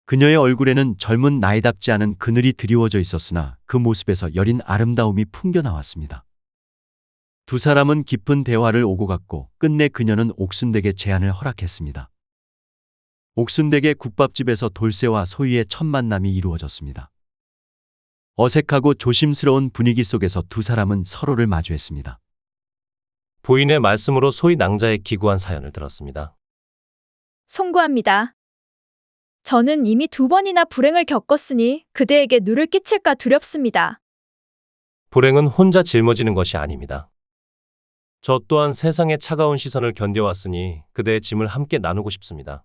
그녀의 얼굴에는 젊은 나이답지 않은 그늘이 드리워져 있었으나 그 모습에서 여린 아름다움이 풍겨나왔습니다. 두 사람은 깊은 대화를 오고 갔고 끝내 그녀는 옥순댁의 제안을 허락했습니다. 옥순댁의 국밥집에서 돌쇠와 소희의 첫 만남이 이루어졌습니다. 어색하고 조심스러운 분위기 속에서 두 사람은 서로를 마주했습니다. 부인의 말씀으로 소희 낭자의 기구한 사연을 들었습니다. 송구합니다. 저는 이미 2번이나 불행을 겪었으니 그대에게 누를 끼칠까 두렵습니다. 불행은 혼자 짊어지는 것이 아닙니다. 저 또한 세상의 차가운 시선을 견뎌왔으니 그대의 짐을 함께 나누고 싶습니다.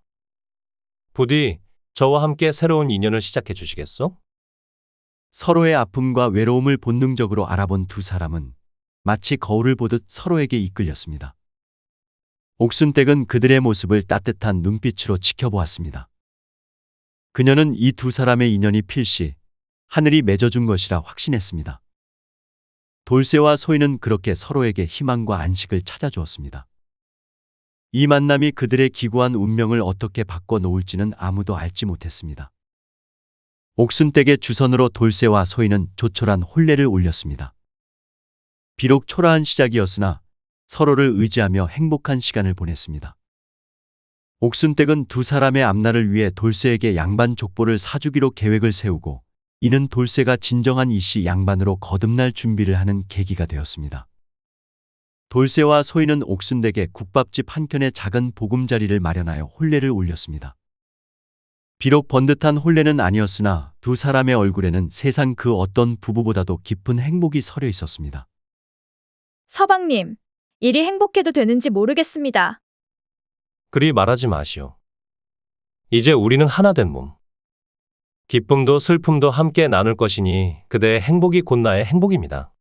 부디 저와 함께 새로운 인연을 시작해 주시겠소? 서로의 아픔과 외로움을 본능적으로 알아본 두 사람은 마치 거울을 보듯 서로에게 이끌렸습니다. 옥순댁은 그들의 모습을 따뜻한 눈빛으로 지켜보았습니다. 그녀는 이 두 사람의 인연이 필시 하늘이 맺어준 것이라 확신했습니다. 돌쇠와 소희는 그렇게 서로에게 희망과 안식을 찾아주었습니다. 이 만남이 그들의 기구한 운명을 어떻게 바꿔놓을지는 아무도 알지 못했습니다. 옥순댁의 주선으로 돌쇠와 소희는 조촐한 혼례를 올렸습니다. 비록 초라한 시작이었으나 서로를 의지하며 행복한 시간을 보냈습니다. 옥순댁은 두 사람의 앞날을 위해 돌쇠에게 양반 족보를 사주기로 계획을 세우고 이는 돌쇠가 진정한 이씨 양반으로 거듭날 준비를 하는 계기가 되었습니다. 돌쇠와 소희는 옥순댁에 국밥집 한켠에 작은 보금자리를 마련하여 혼례를 올렸습니다. 비록 번듯한 혼례는 아니었으나 두 사람의 얼굴에는 세상 그 어떤 부부보다도 깊은 행복이 서려 있었습니다. 서방님, 일이 행복해도 되는지 모르겠습니다. 그리 말하지 마시오. 이제 우리는 하나 된 몸. 기쁨도 슬픔도 함께 나눌 것이니 그대의 행복이 곧 나의 행복입니다.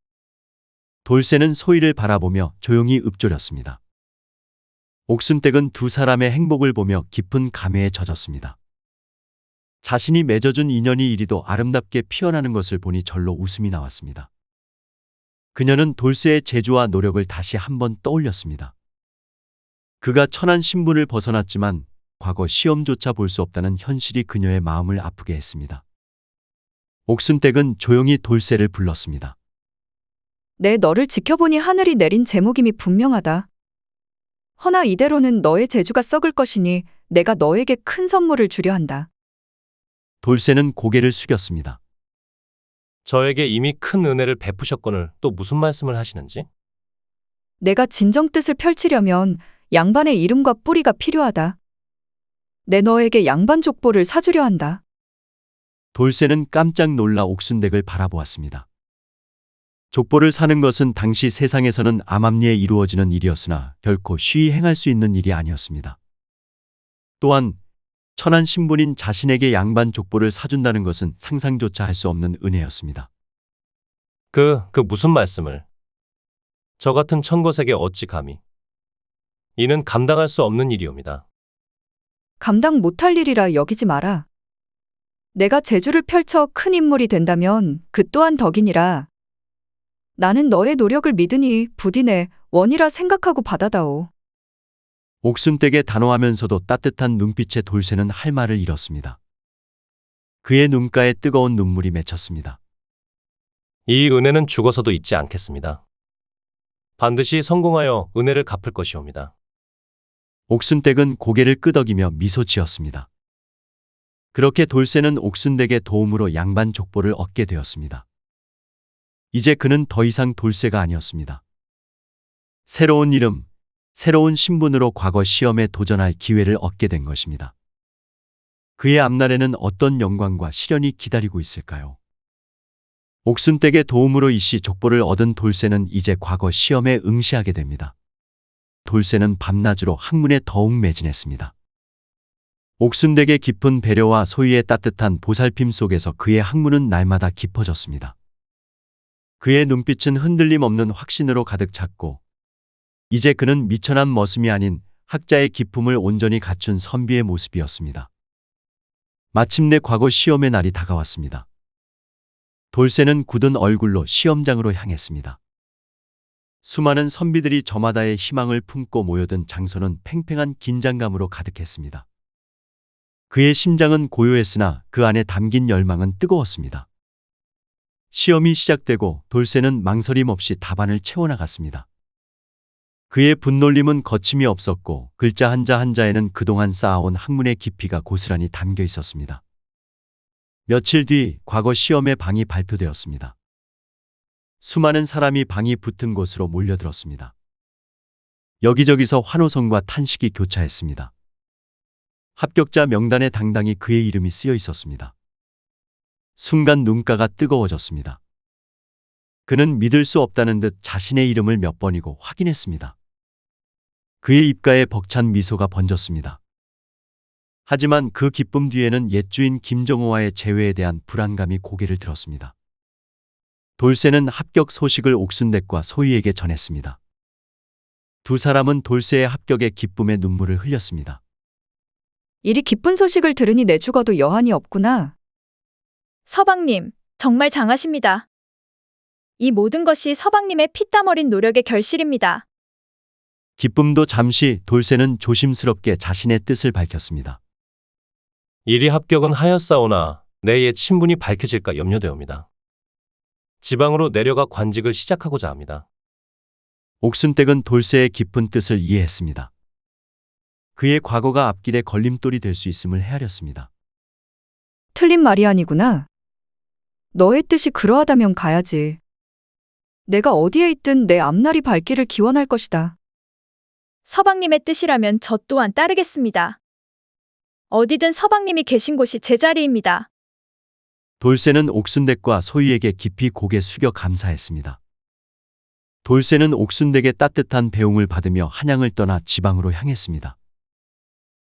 돌쇠는 소희를 바라보며 조용히 읊조렸습니다. 옥순댁은 두 사람의 행복을 보며 깊은 감회에 젖었습니다. 자신이 맺어준 인연이 이리도 아름답게 피어나는 것을 보니 절로 웃음이 나왔습니다. 그녀는 돌쇠의 재주와 노력을 다시 한번 떠올렸습니다. 그가 천한 신분을 벗어났지만 과거 시험조차 볼 수 없다는 현실이 그녀의 마음을 아프게 했습니다. 옥순댁은 조용히 돌쇠를 불렀습니다. 내 너를 지켜보니 하늘이 내린 제목임이 분명하다. 허나 이대로는 너의 재주가 썩을 것이니 내가 너에게 큰 선물을 주려 한다. 돌쇠는 고개를 숙였습니다. 저에게 이미 큰 은혜를 베푸셨거늘 또 무슨 말씀을 하시는지? 내가 진정 뜻을 펼치려면 양반의 이름과 뿌리가 필요하다. 내 너에게 양반 족보를 사주려 한다. 돌쇠는 깜짝 놀라 옥순댁을 바라보았습니다. 족보를 사는 것은 당시 세상에서는 암암리에 이루어지는 일이었으나 결코 쉬이 행할 수 있는 일이 아니었습니다. 또한 천한 신분인 자신에게 양반 족보를 사준다는 것은 상상조차 할 수 없는 은혜였습니다. 그 무슨 말씀을? 저 같은 천것에게 어찌 감히? 이는 감당할 수 없는 일이옵니다. 감당 못할 일이라 여기지 마라. 내가 재주를 펼쳐 큰 인물이 된다면 그 또한 덕이니라. 나는 너의 노력을 믿으니 부디 내 원이라 생각하고 받아다오. 옥순댁의 단호하면서도 따뜻한 눈빛에 돌쇠는 할 말을 잃었습니다. 그의 눈가에 뜨거운 눈물이 맺혔습니다. 이 은혜는 죽어서도 잊지 않겠습니다. 반드시 성공하여 은혜를 갚을 것이옵니다. 옥순댁은 고개를 끄덕이며 미소 지었습니다. 그렇게 돌쇠는 옥순댁의 도움으로 양반 족보를 얻게 되었습니다. 이제 그는 더 이상 돌쇠가 아니었습니다. 새로운 이름, 새로운 신분으로 과거 시험에 도전할 기회를 얻게 된 것입니다. 그의 앞날에는 어떤 영광과 시련이 기다리고 있을까요? 옥순댁의 도움으로 이씨 족보를 얻은 돌쇠는 이제 과거 시험에 응시하게 됩니다. 돌쇠는 밤낮으로 학문에 더욱 매진했습니다. 옥순댁의 깊은 배려와 소희의 따뜻한 보살핌 속에서 그의 학문은 날마다 깊어졌습니다. 그의 눈빛은 흔들림 없는 확신으로 가득 찼고 이제 그는 미천한 머슴이 아닌 학자의 기품을 온전히 갖춘 선비의 모습이었습니다. 마침내 과거 시험의 날이 다가왔습니다. 돌쇠는 굳은 얼굴로 시험장으로 향했습니다. 수많은 선비들이 저마다의 희망을 품고 모여든 장소는 팽팽한 긴장감으로 가득했습니다. 그의 심장은 고요했으나 그 안에 담긴 열망은 뜨거웠습니다. 시험이 시작되고 돌쇠는 망설임 없이 답안을 채워나갔습니다. 그의 분놀림은 거침이 없었고 글자 한자 한자에는 그동안 쌓아온 학문의 깊이가 고스란히 담겨 있었습니다. 며칠 뒤 과거 시험의 방이 발표되었습니다. 수많은 사람이 방이 붙은 곳으로 몰려들었습니다. 여기저기서 환호성과 탄식이 교차했습니다. 합격자 명단에 당당히 그의 이름이 쓰여 있었습니다. 순간 눈가가 뜨거워졌습니다. 그는 믿을 수 없다는 듯 자신의 이름을 몇 번이고 확인했습니다. 그의 입가에 벅찬 미소가 번졌습니다. 하지만 그 기쁨 뒤에는 옛 주인 김정호와의 재회에 대한 불안감이 고개를 들었습니다. 돌쇠는 합격 소식을 옥순댁과 소희에게 전했습니다. 두 사람은 돌쇠의 합격에 기쁨의 눈물을 흘렸습니다. 이리 기쁜 소식을 들으니 내 죽어도 여한이 없구나. 서방님, 정말 장하십니다. 이 모든 것이 서방님의 피땀 어린 노력의 결실입니다. 기쁨도 잠시 돌쇠는 조심스럽게 자신의 뜻을 밝혔습니다. 이리 합격은 하였사오나 내 옛 신분이 밝혀질까 염려되옵니다. 지방으로 내려가 관직을 시작하고자 합니다. 옥순댁은 돌쇠의 깊은 뜻을 이해했습니다. 그의 과거가 앞길에 걸림돌이 될 수 있음을 헤아렸습니다. 틀린 말이 아니구나. 너의 뜻이 그러하다면 가야지. 내가 어디에 있든 내 앞날이 밝기를 기원할 것이다. 서방님의 뜻이라면 저 또한 따르겠습니다. 어디든 서방님이 계신 곳이 제 자리입니다. 돌쇠는 옥순댁과 소희에게 깊이 고개 숙여 감사했습니다. 돌쇠는 옥순댁의 따뜻한 배웅을 받으며 한양을 떠나 지방으로 향했습니다.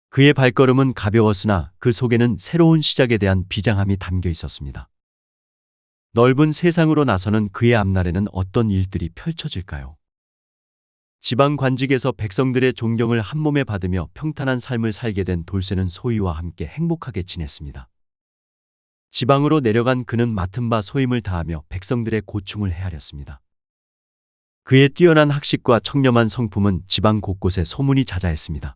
그의 발걸음은 가벼웠으나 그 속에는 새로운 시작에 대한 비장함이 담겨 있었습니다. 넓은 세상으로 나서는 그의 앞날에는 어떤 일들이 펼쳐질까요? 지방 관직에서 백성들의 존경을 한몸에 받으며 평탄한 삶을 살게 된 돌쇠는 소희와 함께 행복하게 지냈습니다. 지방으로 내려간 그는 맡은 바 소임을 다하며 백성들의 고충을 헤아렸습니다. 그의 뛰어난 학식과 청렴한 성품은 지방 곳곳에 소문이 자자했습니다.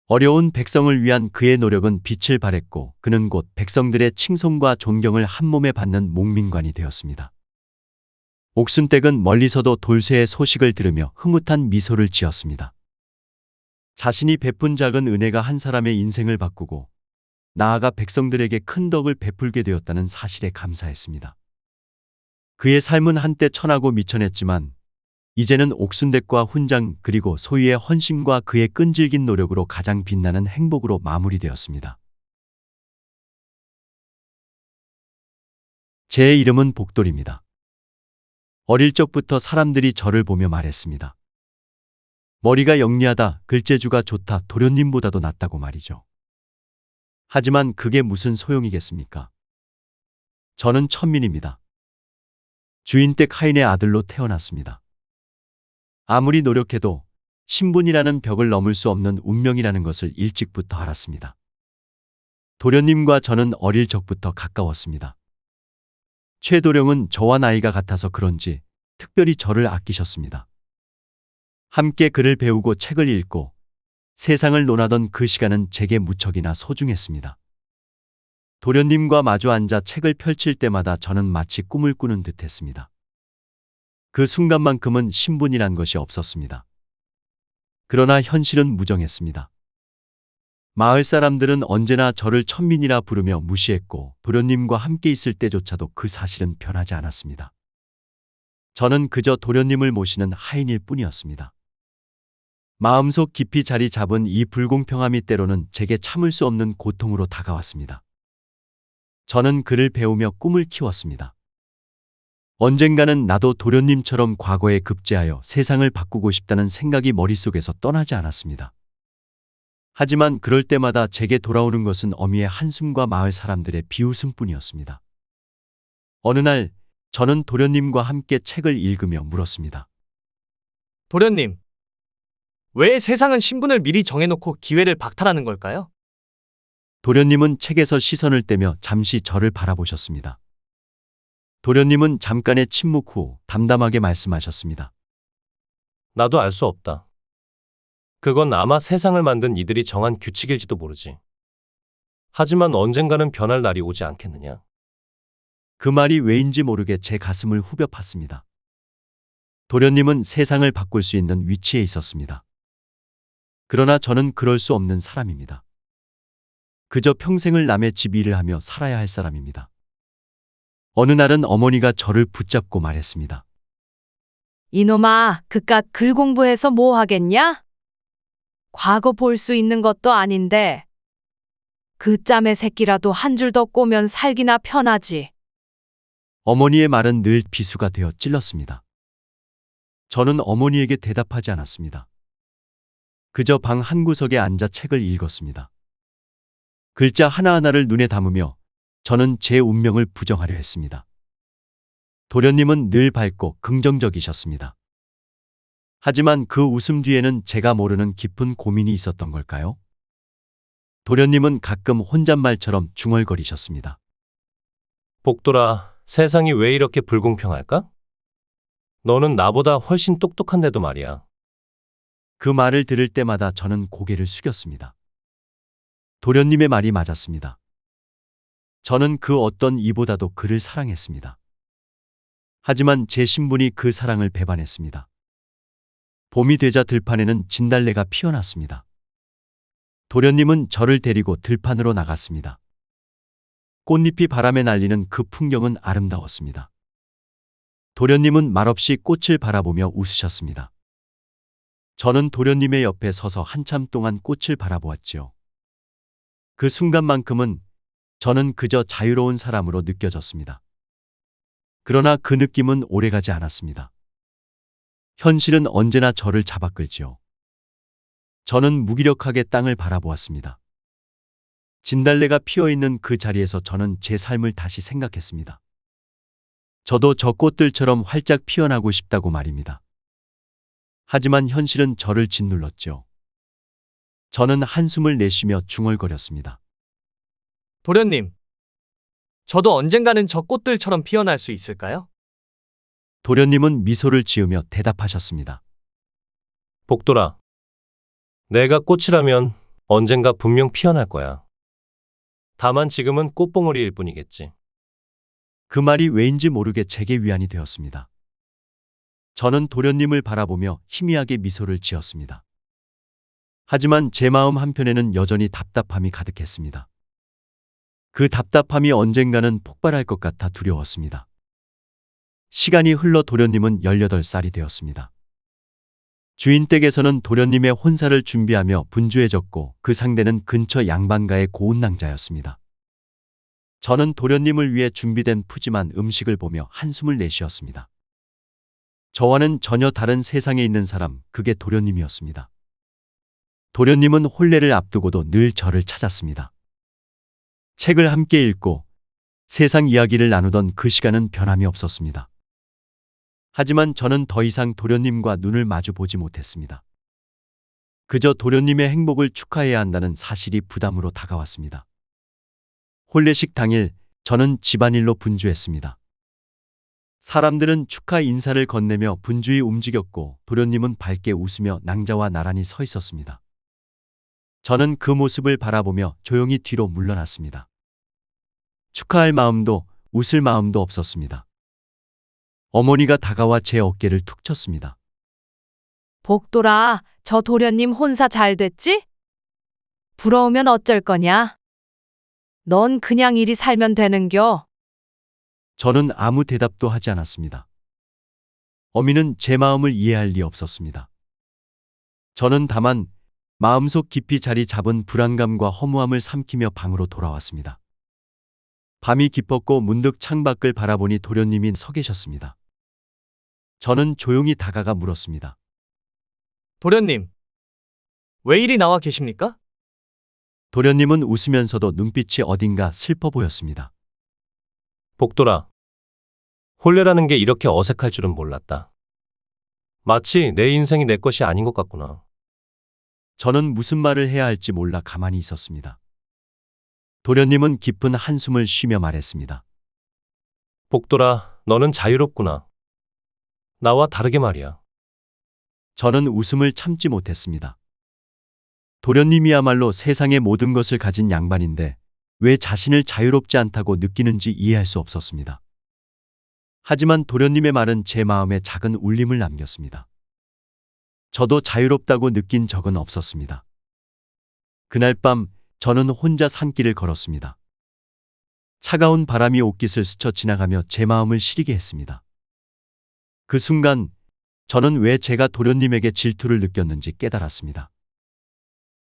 어려운 백성을 위한 그의 노력은 빛을 발했고 그는 곧 백성들의 칭송과 존경을 한몸에 받는 몽민관이 되었습니다. 옥순댁은 멀리서도 돌쇠의 소식을 들으며 흐뭇한 미소를 지었습니다. 자신이 베푼 작은 은혜가 한 사람의 인생을 바꾸고 나아가 백성들에게 큰 덕을 베풀게 되었다는 사실에 감사했습니다. 그의 삶은 한때 천하고 미천했지만 이제는 옥순댁과 훈장 그리고 소희의 헌신과 그의 끈질긴 노력으로 가장 빛나는 행복으로 마무리되었습니다. 제 이름은 복돌입니다. 어릴 적부터 사람들이 저를 보며 말했습니다. 머리가 영리하다, 글재주가 좋다, 도련님보다도 낫다고 말이죠. 하지만 그게 무슨 소용이겠습니까? 저는 천민입니다. 주인댁 하인의 아들로 태어났습니다. 아무리 노력해도 신분이라는 벽을 넘을 수 없는 운명이라는 것을 일찍부터 알았습니다. 도련님과 저는 어릴 적부터 가까웠습니다. 최도령은 저와 나이가 같아서 그런지 특별히 저를 아끼셨습니다. 함께 글을 배우고 책을 읽고 세상을 논하던 그 시간은 제게 무척이나 소중했습니다. 도련님과 마주 앉아 책을 펼칠 때마다 저는 마치 꿈을 꾸는 듯 했습니다. 그 순간만큼은 신분이란 것이 없었습니다. 그러나 현실은 무정했습니다. 마을 사람들은 언제나 저를 천민이라 부르며 무시했고 도련님과 함께 있을 때조차도 그 사실은 변하지 않았습니다. 저는 그저 도련님을 모시는 하인일 뿐이었습니다. 마음속 깊이 자리 잡은 이 불공평함이 때로는 제게 참을 수 없는 고통으로 다가왔습니다. 저는 그를 배우며 꿈을 키웠습니다. 언젠가는 나도 도련님처럼 과거에 급제하여 세상을 바꾸고 싶다는 생각이 머릿속에서 떠나지 않았습니다. 하지만 그럴 때마다 제게 돌아오는 것은 어미의 한숨과 마을 사람들의 비웃음뿐이었습니다. 어느 날 저는 도련님과 함께 책을 읽으며 물었습니다. 도련님, 왜 세상은 신분을 미리 정해놓고 기회를 박탈하는 걸까요? 도련님은 책에서 시선을 떼며 잠시 저를 바라보셨습니다. 도련님은 잠깐의 침묵 후 담담하게 말씀하셨습니다. 나도 알 수 없다. 그건 아마 세상을 만든 이들이 정한 규칙일지도 모르지. 하지만 언젠가는 변할 날이 오지 않겠느냐. 그 말이 왜인지 모르게 제 가슴을 후벼 팠습니다. 도련님은 세상을 바꿀 수 있는 위치에 있었습니다. 그러나 저는 그럴 수 없는 사람입니다. 그저 평생을 남의 집 일을 하며 살아야 할 사람입니다. 어느 날은 어머니가 저를 붙잡고 말했습니다. 이놈아, 그깟 글 공부해서 뭐 하겠냐? 과거 볼 수 있는 것도 아닌데. 그 짬의 새끼라도 한 줄 더 꼬면 살기나 편하지. 어머니의 말은 늘 비수가 되어 찔렀습니다. 저는 어머니에게 대답하지 않았습니다. 그저 방 한구석에 앉아 책을 읽었습니다. 글자 하나하나를 눈에 담으며 저는 제 운명을 부정하려 했습니다. 도련님은 늘 밝고 긍정적이셨습니다. 하지만 그 웃음 뒤에는 제가 모르는 깊은 고민이 있었던 걸까요? 도련님은 가끔 혼잣말처럼 중얼거리셨습니다. 복돌아, 세상이 왜 이렇게 불공평할까? 너는 나보다 훨씬 똑똑한데도 말이야. 그 말을 들을 때마다 저는 고개를 숙였습니다. 도련님의 말이 맞았습니다. 저는 그 어떤 이보다도 그를 사랑했습니다. 하지만 제 신분이 그 사랑을 배반했습니다. 봄이 되자 들판에는 진달래가 피어났습니다. 도련님은 저를 데리고 들판으로 나갔습니다. 꽃잎이 바람에 날리는 그 풍경은 아름다웠습니다. 도련님은 말없이 꽃을 바라보며 웃으셨습니다. 저는 도련님의 옆에 서서 한참 동안 꽃을 바라보았지요. 그 순간만큼은 저는 그저 자유로운 사람으로 느껴졌습니다. 그러나 그 느낌은 오래가지 않았습니다. 현실은 언제나 저를 잡아끌지요. 저는 무기력하게 땅을 바라보았습니다. 진달래가 피어있는 그 자리에서 저는 제 삶을 다시 생각했습니다. 저도 저 꽃들처럼 활짝 피어나고 싶다고 말입니다. 하지만 현실은 저를 짓눌렀죠. 저는 한숨을 내쉬며 중얼거렸습니다. 도련님, 저도 언젠가는 저 꽃들처럼 피어날 수 있을까요? 도련님은 미소를 지으며 대답하셨습니다. 복돌아, 내가 꽃이라면 언젠가 분명 피어날 거야. 다만 지금은 꽃봉오리일 뿐이겠지. 그 말이 왜인지 모르게 제게 위안이 되었습니다. 저는 도련님을 바라보며 희미하게 미소를 지었습니다. 하지만 제 마음 한편에는 여전히 답답함이 가득했습니다. 그 답답함이 언젠가는 폭발할 것 같아 두려웠습니다. 시간이 흘러 도련님은 18살이 되었습니다. 주인 댁에서는 도련님의 혼사를 준비하며 분주해졌고 그 상대는 근처 양반가의 고운 낭자였습니다. 저는 도련님을 위해 준비된 푸짐한 음식을 보며 한숨을 내쉬었습니다. 저와는 전혀 다른 세상에 있는 사람, 그게 도련님이었습니다. 도련님은 혼례를 앞두고도 늘 저를 찾았습니다. 책을 함께 읽고 세상 이야기를 나누던 그 시간은 변함이 없었습니다. 하지만 저는 더 이상 도련님과 눈을 마주 보지 못했습니다. 그저 도련님의 행복을 축하해야 한다는 사실이 부담으로 다가왔습니다. 혼례식 당일 저는 집안일로 분주했습니다. 사람들은 축하 인사를 건네며 분주히 움직였고 도련님은 밝게 웃으며 낭자와 나란히 서 있었습니다. 저는 그 모습을 바라보며 조용히 뒤로 물러났습니다. 축하할 마음도 웃을 마음도 없었습니다. 어머니가 다가와 제 어깨를 툭 쳤습니다. 복돌아, 저 도련님 혼사 잘 됐지? 부러우면 어쩔 거냐? 넌 그냥 이리 살면 되는겨. 저는 아무 대답도 하지 않았습니다. 어미는 제 마음을 이해할 리 없었습니다. 저는 다만 마음속 깊이 자리 잡은 불안감과 허무함을 삼키며 방으로 돌아왔습니다. 밤이 깊었고 문득 창밖을 바라보니 도련님이 서 계셨습니다. 저는 조용히 다가가 물었습니다. 도련님, 왜 이리 나와 계십니까? 도련님은 웃으면서도 눈빛이 어딘가 슬퍼 보였습니다. 복돌아, 혼례라는 게 이렇게 어색할 줄은 몰랐다. 마치 내 인생이 내 것이 아닌 것 같구나. 저는 무슨 말을 해야 할지 몰라 가만히 있었습니다. 도련님은 깊은 한숨을 쉬며 말했습니다. 복돌아, 너는 자유롭구나. 나와 다르게 말이야. 저는 웃음을 참지 못했습니다. 도련님이야말로 세상의 모든 것을 가진 양반인데 왜 자신을 자유롭지 않다고 느끼는지 이해할 수 없었습니다. 하지만 도련님의 말은 제 마음에 작은 울림을 남겼습니다. 저도 자유롭다고 느낀 적은 없었습니다. 그날 밤 저는 혼자 산길을 걸었습니다. 차가운 바람이 옷깃을 스쳐 지나가며 제 마음을 시리게 했습니다. 그 순간 저는 왜 제가 도련님에게 질투를 느꼈는지 깨달았습니다.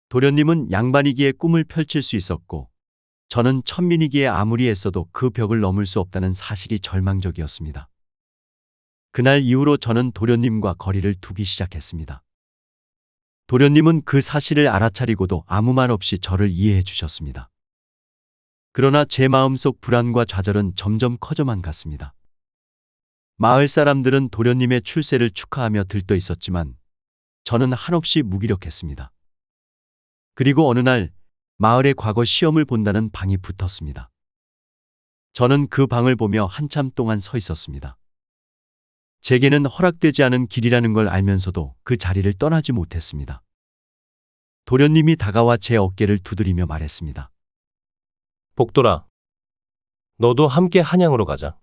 도련님은 양반이기에 꿈을 펼칠 수 있었고 저는 천민이기에 아무리 애써도 그 벽을 넘을 수 없다는 사실이 절망적이었습니다. 그날 이후로 저는 도련님과 거리를 두기 시작했습니다. 도련님은 그 사실을 알아차리고도 아무 말 없이 저를 이해해 주셨습니다. 그러나 제 마음속 불안과 좌절은 점점 커져만 갔습니다. 마을 사람들은 도련님의 출세를 축하하며 들떠 있었지만 저는 한없이 무기력했습니다. 그리고 어느 날 마을의 과거 시험을 본다는 방이 붙었습니다. 저는 그 방을 보며 한참 동안 서 있었습니다. 제게는 허락되지 않은 길이라는 걸 알면서도 그 자리를 떠나지 못했습니다. 도련님이 다가와 제 어깨를 두드리며 말했습니다. 복돌아, 너도 함께 한양으로 가자.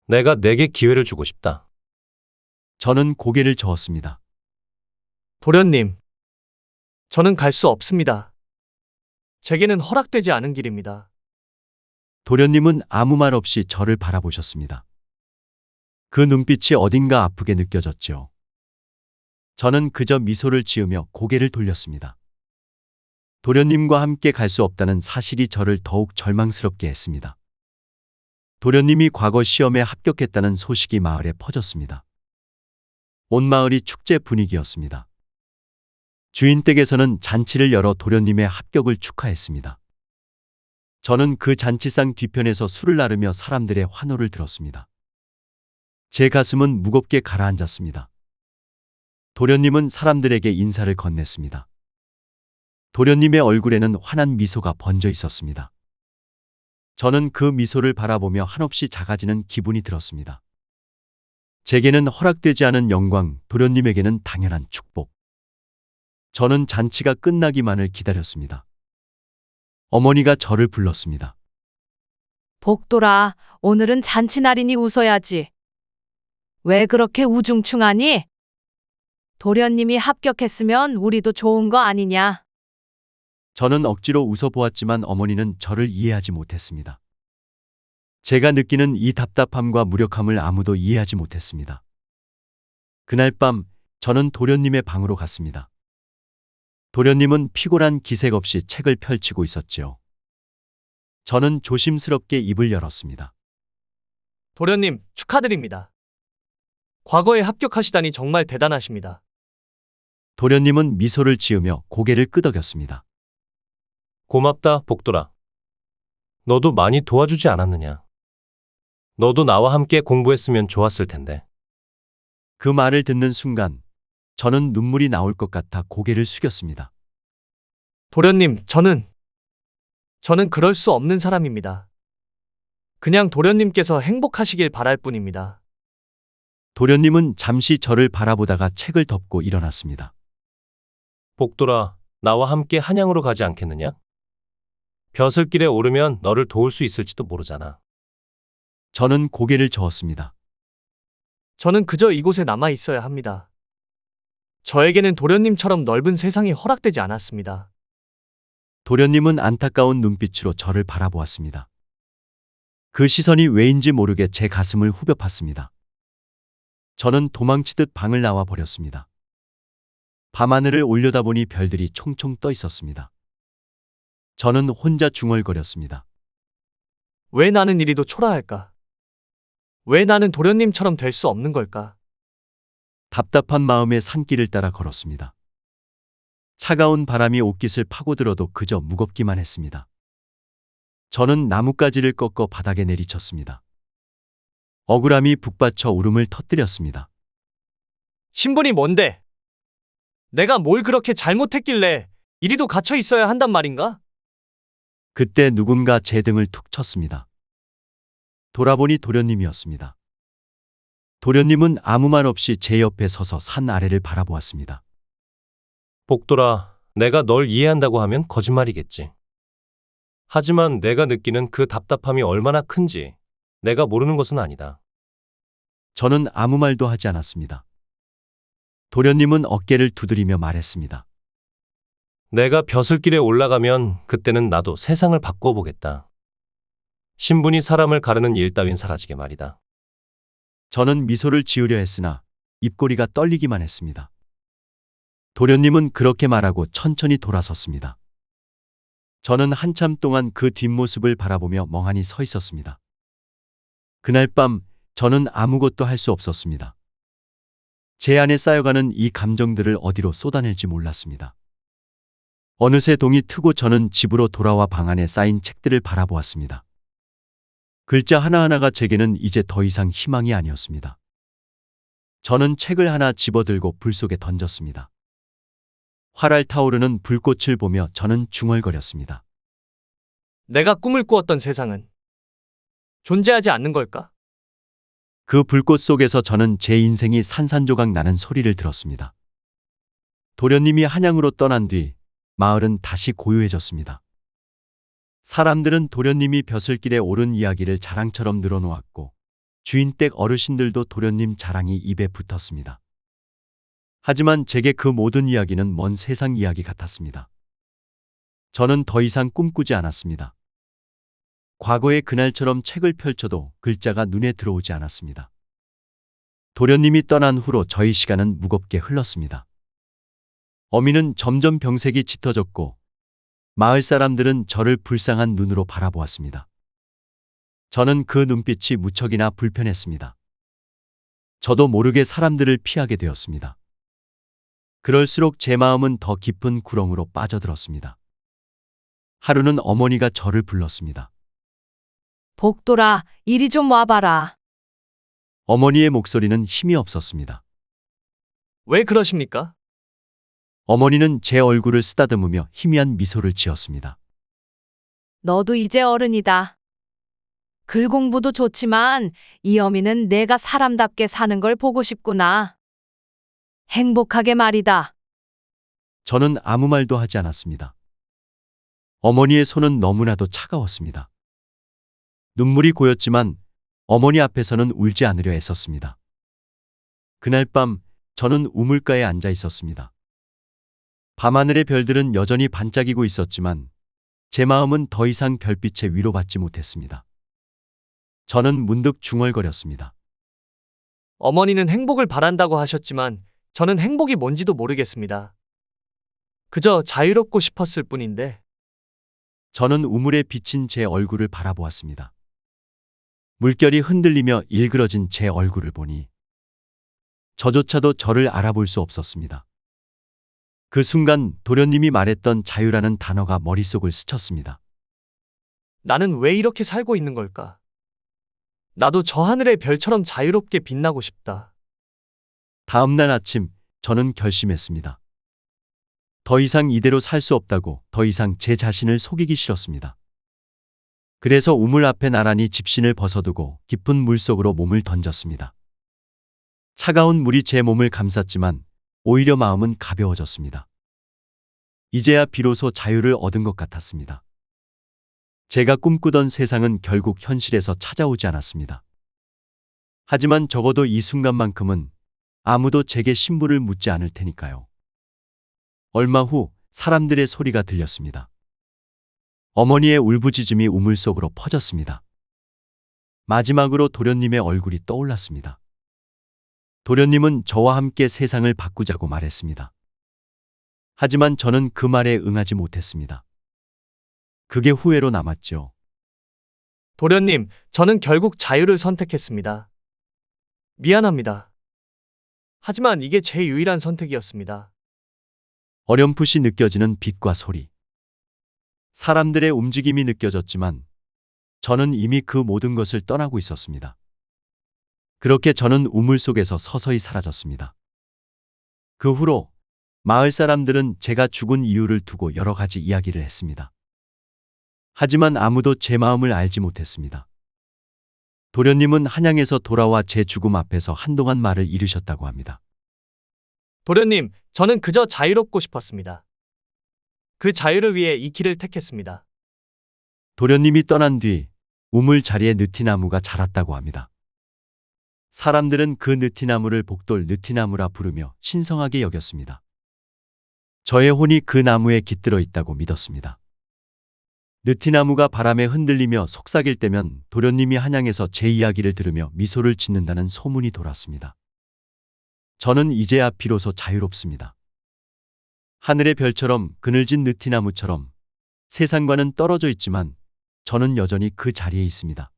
내가 내게 기회를 주고 싶다. 저는 고개를 저었습니다. 도련님, 저는 갈 수 없습니다. 제게는 허락되지 않은 길입니다. 도련님은 아무 말 없이 저를 바라보셨습니다. 그 눈빛이 어딘가 아프게 느껴졌죠. 저는 그저 미소를 지으며 고개를 돌렸습니다. 도련님과 함께 갈 수 없다는 사실이 저를 더욱 절망스럽게 했습니다. 도련님이 과거 시험에 합격했다는 소식이 마을에 퍼졌습니다. 온 마을이 축제 분위기였습니다. 주인 댁에서는 잔치를 열어 도련님의 합격을 축하했습니다. 저는 그 잔치상 뒤편에서 술을 나르며 사람들의 환호를 들었습니다. 제 가슴은 무겁게 가라앉았습니다. 도련님은 사람들에게 인사를 건넸습니다. 도련님의 얼굴에는 환한 미소가 번져 있었습니다. 저는 그 미소를 바라보며 한없이 작아지는 기분이 들었습니다. 제게는 허락되지 않은 영광, 도련님에게는 당연한 축복. 저는 잔치가 끝나기만을 기다렸습니다. 어머니가 저를 불렀습니다. 복돌아, 오늘은 잔치날이니 웃어야지. 왜 그렇게 우중충하니? 도련님이 합격했으면 우리도 좋은 거 아니냐? 저는 억지로 웃어보았지만 어머니는 저를 이해하지 못했습니다. 제가 느끼는 이 답답함과 무력함을 아무도 이해하지 못했습니다. 그날 밤 저는 도련님의 방으로 갔습니다. 도련님은 피곤한 기색 없이 책을 펼치고 있었지요. 저는 조심스럽게 입을 열었습니다. 도련님, 축하드립니다. 과거에 합격하시다니 정말 대단하십니다. 도련님은 미소를 지으며 고개를 끄덕였습니다. 고맙다, 복돌아. 너도 많이 도와주지 않았느냐? 너도 나와 함께 공부했으면 좋았을 텐데. 그 말을 듣는 순간 저는 눈물이 나올 것 같아 고개를 숙였습니다. 도련님, 저는 그럴 수 없는 사람입니다. 그냥 도련님께서 행복하시길 바랄 뿐입니다. 도련님은 잠시 저를 바라보다가 책을 덮고 일어났습니다. 복돌아, 나와 함께 한양으로 가지 않겠느냐? 벼슬길에 오르면 너를 도울 수 있을지도 모르잖아. 저는 고개를 저었습니다. 저는 그저 이곳에 남아 있어야 합니다. 저에게는 도련님처럼 넓은 세상이 허락되지 않았습니다. 도련님은 안타까운 눈빛으로 저를 바라보았습니다. 그 시선이 왜인지 모르게 제 가슴을 후벼 팠습니다. 저는 도망치듯 방을 나와 버렸습니다. 밤하늘을 올려다보니 별들이 총총 떠 있었습니다. 저는 혼자 중얼거렸습니다. 왜 나는 이리도 초라할까? 왜 나는 도련님처럼 될 수 없는 걸까? 답답한 마음에 산길을 따라 걸었습니다. 차가운 바람이 옷깃을 파고들어도 그저 무겁기만 했습니다. 저는 나뭇가지를 꺾어 바닥에 내리쳤습니다. 억울함이 북받쳐 울음을 터뜨렸습니다. 신분이 뭔데? 내가 뭘 그렇게 잘못했길래 이리도 갇혀 있어야 한단 말인가? 그때 누군가 제 등을 툭 쳤습니다. 돌아보니 도련님이었습니다. 도련님은 아무 말 없이 제 옆에 서서 산 아래를 바라보았습니다. 복돌아, 내가 널 이해한다고 하면 거짓말이겠지. 하지만 내가 느끼는 그 답답함이 얼마나 큰지 내가 모르는 것은 아니다. 저는 아무 말도 하지 않았습니다. 도련님은 어깨를 두드리며 말했습니다. 내가 벼슬길에 올라가면 그때는 나도 세상을 바꿔보겠다. 신분이 사람을 가르는 일 따윈 사라지게 말이다. 저는 미소를 지으려 했으나 입꼬리가 떨리기만 했습니다. 도련님은 그렇게 말하고 천천히 돌아섰습니다. 저는 한참 동안 그 뒷모습을 바라보며 멍하니 서 있었습니다. 그날 밤 저는 아무것도 할 수 없었습니다. 제 안에 쌓여가는 이 감정들을 어디로 쏟아낼지 몰랐습니다. 어느새 동이 트고 저는 집으로 돌아와 방 안에 쌓인 책들을 바라보았습니다. 글자 하나하나가 제게는 이제 더 이상 희망이 아니었습니다. 저는 책을 하나 집어들고 불 속에 던졌습니다. 활활 타오르는 불꽃을 보며 저는 중얼거렸습니다. 내가 꿈을 꾸었던 세상은 존재하지 않는 걸까? 그 불꽃 속에서 저는 제 인생이 산산조각 나는 소리를 들었습니다. 도련님이 한양으로 떠난 뒤 마을은 다시 고요해졌습니다. 사람들은 도련님이 벼슬길에 오른 이야기를 자랑처럼 늘어놓았고 주인댁 어르신들도 도련님 자랑이 입에 붙었습니다. 하지만 제게 그 모든 이야기는 먼 세상 이야기 같았습니다. 저는 더 이상 꿈꾸지 않았습니다. 과거의 그날처럼 책을 펼쳐도 글자가 눈에 들어오지 않았습니다. 도련님이 떠난 후로 저희 시간은 무겁게 흘렀습니다. 어미는 점점 병색이 짙어졌고 마을 사람들은 저를 불쌍한 눈으로 바라보았습니다. 저는 그 눈빛이 무척이나 불편했습니다. 저도 모르게 사람들을 피하게 되었습니다. 그럴수록 제 마음은 더 깊은 구렁으로 빠져들었습니다. 하루는 어머니가 저를 불렀습니다. 복돌아, 이리 좀 와봐라. 어머니의 목소리는 힘이 없었습니다. 왜 그러십니까? 어머니는 제 얼굴을 쓰다듬으며 희미한 미소를 지었습니다. 너도 이제 어른이다. 글 공부도 좋지만 이 어미는 내가 사람답게 사는 걸 보고 싶구나. 행복하게 말이다. 저는 아무 말도 하지 않았습니다. 어머니의 손은 너무나도 차가웠습니다. 눈물이 고였지만 어머니 앞에서는 울지 않으려 애썼습니다. 그날 밤 저는 우물가에 앉아 있었습니다. 밤하늘의 별들은 여전히 반짝이고 있었지만 제 마음은 더 이상 별빛에 위로받지 못했습니다. 저는 문득 중얼거렸습니다. 어머니는 행복을 바란다고 하셨지만 저는 행복이 뭔지도 모르겠습니다. 그저 자유롭고 싶었을 뿐인데. 저는 우물에 비친 제 얼굴을 바라보았습니다. 물결이 흔들리며 일그러진 제 얼굴을 보니 저조차도 저를 알아볼 수 없었습니다. 그 순간 도련님이 말했던 자유라는 단어가 머릿속을 스쳤습니다. 나는 왜 이렇게 살고 있는 걸까? 나도 저 하늘의 별처럼 자유롭게 빛나고 싶다. 다음 날 아침 저는 결심했습니다. 더 이상 이대로 살 수 없다고, 더 이상 제 자신을 속이기 싫었습니다. 그래서 우물 앞에 나란히 집신을 벗어두고 깊은 물속으로 몸을 던졌습니다. 차가운 물이 제 몸을 감쌌지만 오히려 마음은 가벼워졌습니다. 이제야 비로소 자유를 얻은 것 같았습니다. 제가 꿈꾸던 세상은 결국 현실에서 찾아오지 않았습니다. 하지만 적어도 이 순간만큼은 아무도 제게 신분을 묻지 않을 테니까요. 얼마 후 사람들의 소리가 들렸습니다. 어머니의 울부짖음이 우물 속으로 퍼졌습니다. 마지막으로 도련님의 얼굴이 떠올랐습니다. 도련님은 저와 함께 세상을 바꾸자고 말했습니다. 하지만 저는 그 말에 응하지 못했습니다. 그게 후회로 남았죠. 도련님, 저는 결국 자유를 선택했습니다. 미안합니다. 하지만 이게 제 유일한 선택이었습니다. 어렴풋이 느껴지는 빛과 소리. 사람들의 움직임이 느껴졌지만 저는 이미 그 모든 것을 떠나고 있었습니다. 그렇게 저는 우물 속에서 서서히 사라졌습니다. 그 후로 마을 사람들은 제가 죽은 이유를 두고 여러 가지 이야기를 했습니다. 하지만 아무도 제 마음을 알지 못했습니다. 도련님은 한양에서 돌아와 제 죽음 앞에서 한동안 말을 잃으셨다고 합니다. 도련님, 저는 그저 자유롭고 싶었습니다. 그 자유를 위해 이 길을 택했습니다. 도련님이 떠난 뒤 우물 자리에 느티나무가 자랐다고 합니다. 사람들은 그 느티나무를 복돌 느티나무라 부르며 신성하게 여겼습니다. 저의 혼이 그 나무에 깃들어 있다고 믿었습니다. 느티나무가 바람에 흔들리며 속삭일 때면 도련님이 한양에서 제 이야기를 들으며 미소를 짓는다는 소문이 돌았습니다. 저는 이제야 비로소 자유롭습니다. 하늘의 별처럼 그늘진 느티나무처럼 세상과는 떨어져 있지만 저는 여전히 그 자리에 있습니다.